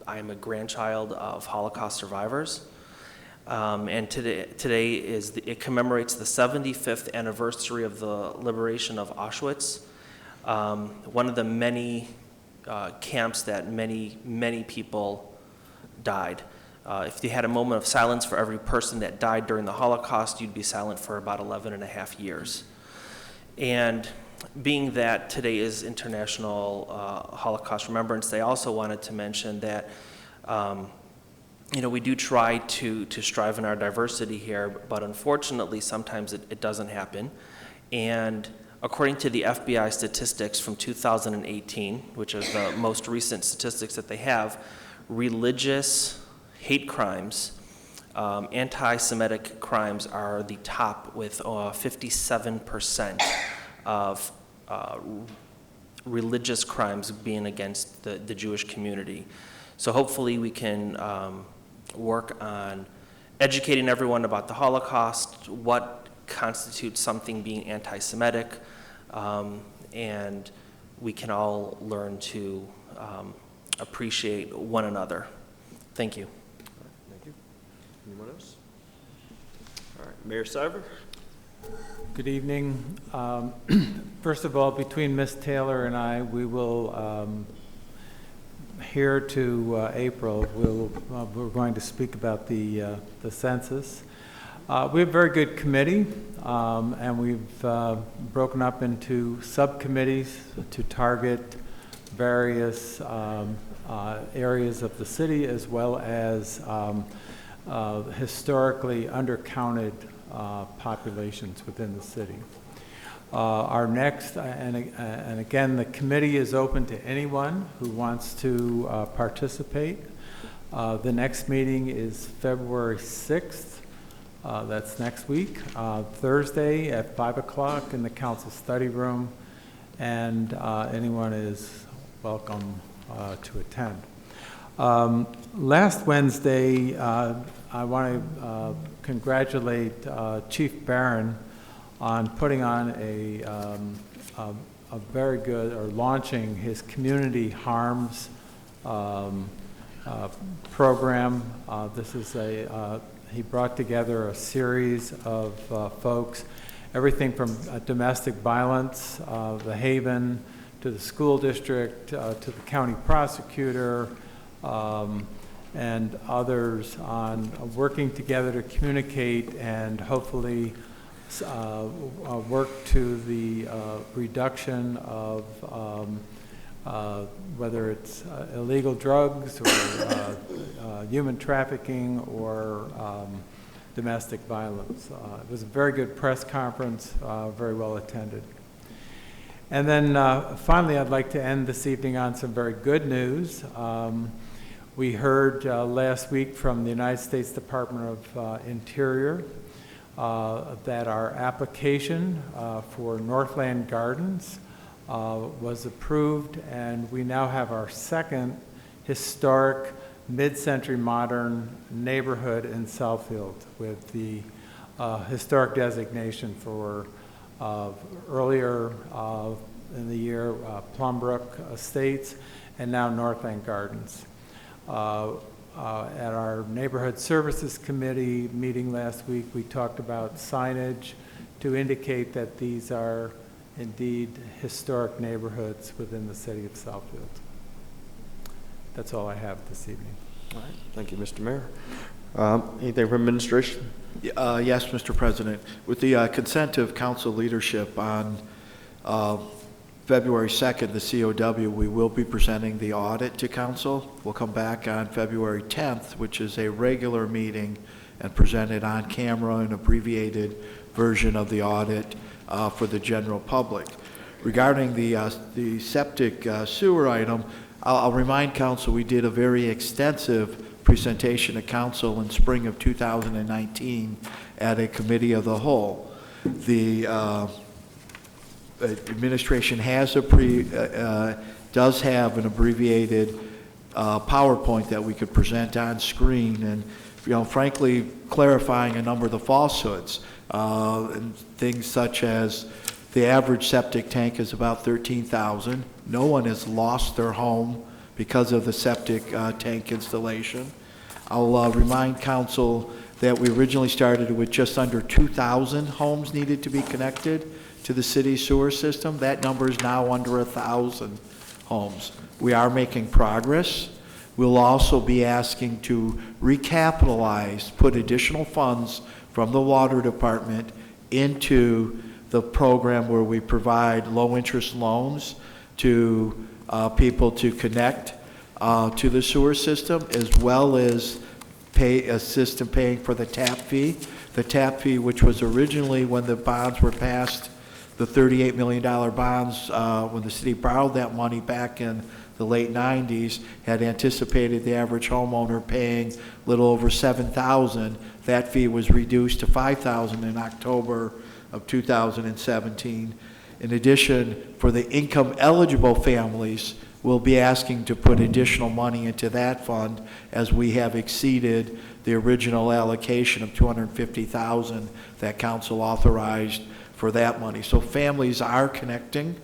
S3: am a grandchild of Holocaust survivors. And today it commemorates the 75th anniversary of the liberation of Auschwitz, one of the many camps that many people died. If you had a moment of silence for every person that died during the Holocaust, you'd be silent for about 11 and a half years. And being that today is International Holocaust Remembrance Day, I also wanted to mention that we do try to strive in our diversity here, but unfortunately sometimes it doesn't happen. And according to the FBI statistics from 2018, which is the most recent statistics that they have, religious hate crimes, anti-Semitic crimes are the top, with 57% of religious crimes being against the Jewish community. So hopefully we can work on educating everyone about the Holocaust, what constitutes something being anti-Semitic, and we can all learn to appreciate one another. Thank you.
S1: Thank you. Anyone else? All right, Mayor Sever.
S2: Good evening. First of all, between Ms. Taylor and I, we will, here to April, we're going to speak about the census. We have a very good committee, and we've broken up into subcommittees to target various areas of the city, as well as historically undercounted populations within the city. Our next, and again, the committee is open to anyone who wants to participate. The next meeting is February 6th. That's next week, Thursday at 5 o'clock in the council study room, and anyone is welcome to attend. Last Wednesday, I want to congratulate Chief Barron on putting on a very good, or launching his community harms program. This is he brought together a series of folks, everything from domestic violence, the Haven, to the school district, to the county prosecutor, and others, on working together to communicate and hopefully work to the reduction of whether it's illegal drugs or human trafficking or domestic violence. It was a very good press conference, very well attended. And then finally, I'd like to end this evening on some very good news. We heard last week from the United States Department of Interior that our application for Northland Gardens was approved, and we now have our second historic mid-century modern neighborhood in Southfield with the historic designation for earlier in the year Plumbrook Estates, and now Northland Gardens. At our Neighborhood Services Committee meeting last week, we talked about signage to indicate that these are indeed historic neighborhoods within the city of Southfield. That's all I have this evening.
S1: All right, thank you, Mr. Mayor. Anything from administration?
S6: Yes, Mr. President. With the consent of council leadership, on February 2nd, the COW, we will be presenting the audit to council. We'll come back on February 10th, which is a regular meeting, and present it on camera, an abbreviated version of the audit for the general public. Regarding the septic sewer item, I'll remind council we did a very extensive presentation to council in spring of 2019 at a committee of the whole. The administration has does have an abbreviated PowerPoint that we could present on screen, and frankly clarifying a number of the falsehoods, and things such as the average septic tank is about 13,000. No one has lost their home because of the septic tank installation. I'll remind council that we originally started with just under 2,000 homes needed to be connected to the city sewer system. That number is now under 1,000 homes. We are making progress. We'll also be asking to recapitalize, put additional funds from the water department into the program where we provide low-interest loans to people to connect to the sewer system, as well as assist in paying for the tap fee. The tap fee, which was originally, when the bonds were passed, the $38 million bonds, when the city borrowed that money back in the late 90s, had anticipated the average homeowner paying a little over $7,000. That fee was reduced to $5,000 in October of 2017. In addition, for the income eligible families, we'll be asking to put additional money into that fund, as we have exceeded the original allocation of $250,000 that council authorized for that money. So families are connecting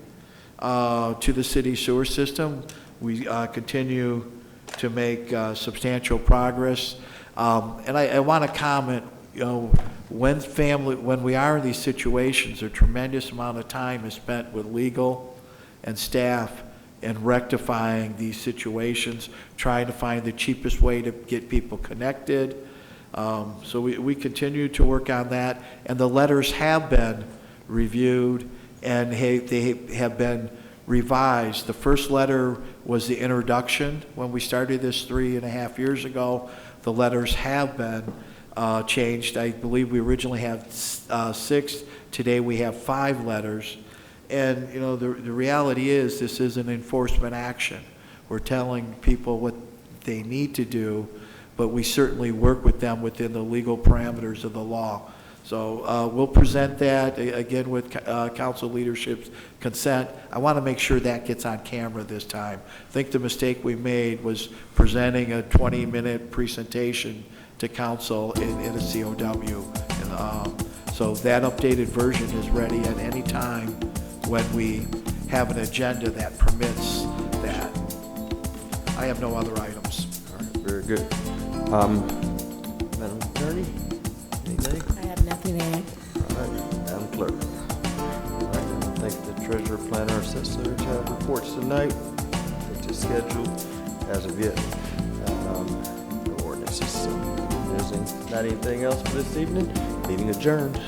S6: to the city sewer system. We continue to make substantial progress. And I want to comment, when we are in these situations, a tremendous amount of time is spent with legal and staff in rectifying these situations, trying to find the cheapest way to get people connected. So we continue to work on that, and the letters have been reviewed, and they have been revised. The first letter was the introduction when we started this 3.5 years ago. The letters have been changed. I believe we originally had 6. Today we have 5 letters. And, the reality is this is an enforcement action. We're telling people what they need to do, but we certainly work with them within the legal parameters of the law. So we'll present that, again, with council leadership's consent. I want to make sure that gets on camera this time. I think the mistake we made was presenting a 20-minute presentation to council in a COW. And, so that updated version is ready at any time when we have an agenda that permits that. I have no other items.
S1: All right, very good. Madam Attorney, anything?
S11: I have nothing to add.
S1: All right, Madam Clerk. All right, I think the treasurer, planner, assessor have reports tonight, which is scheduled as of yet. The ordinance is not anything else for this evening. Meeting adjourned.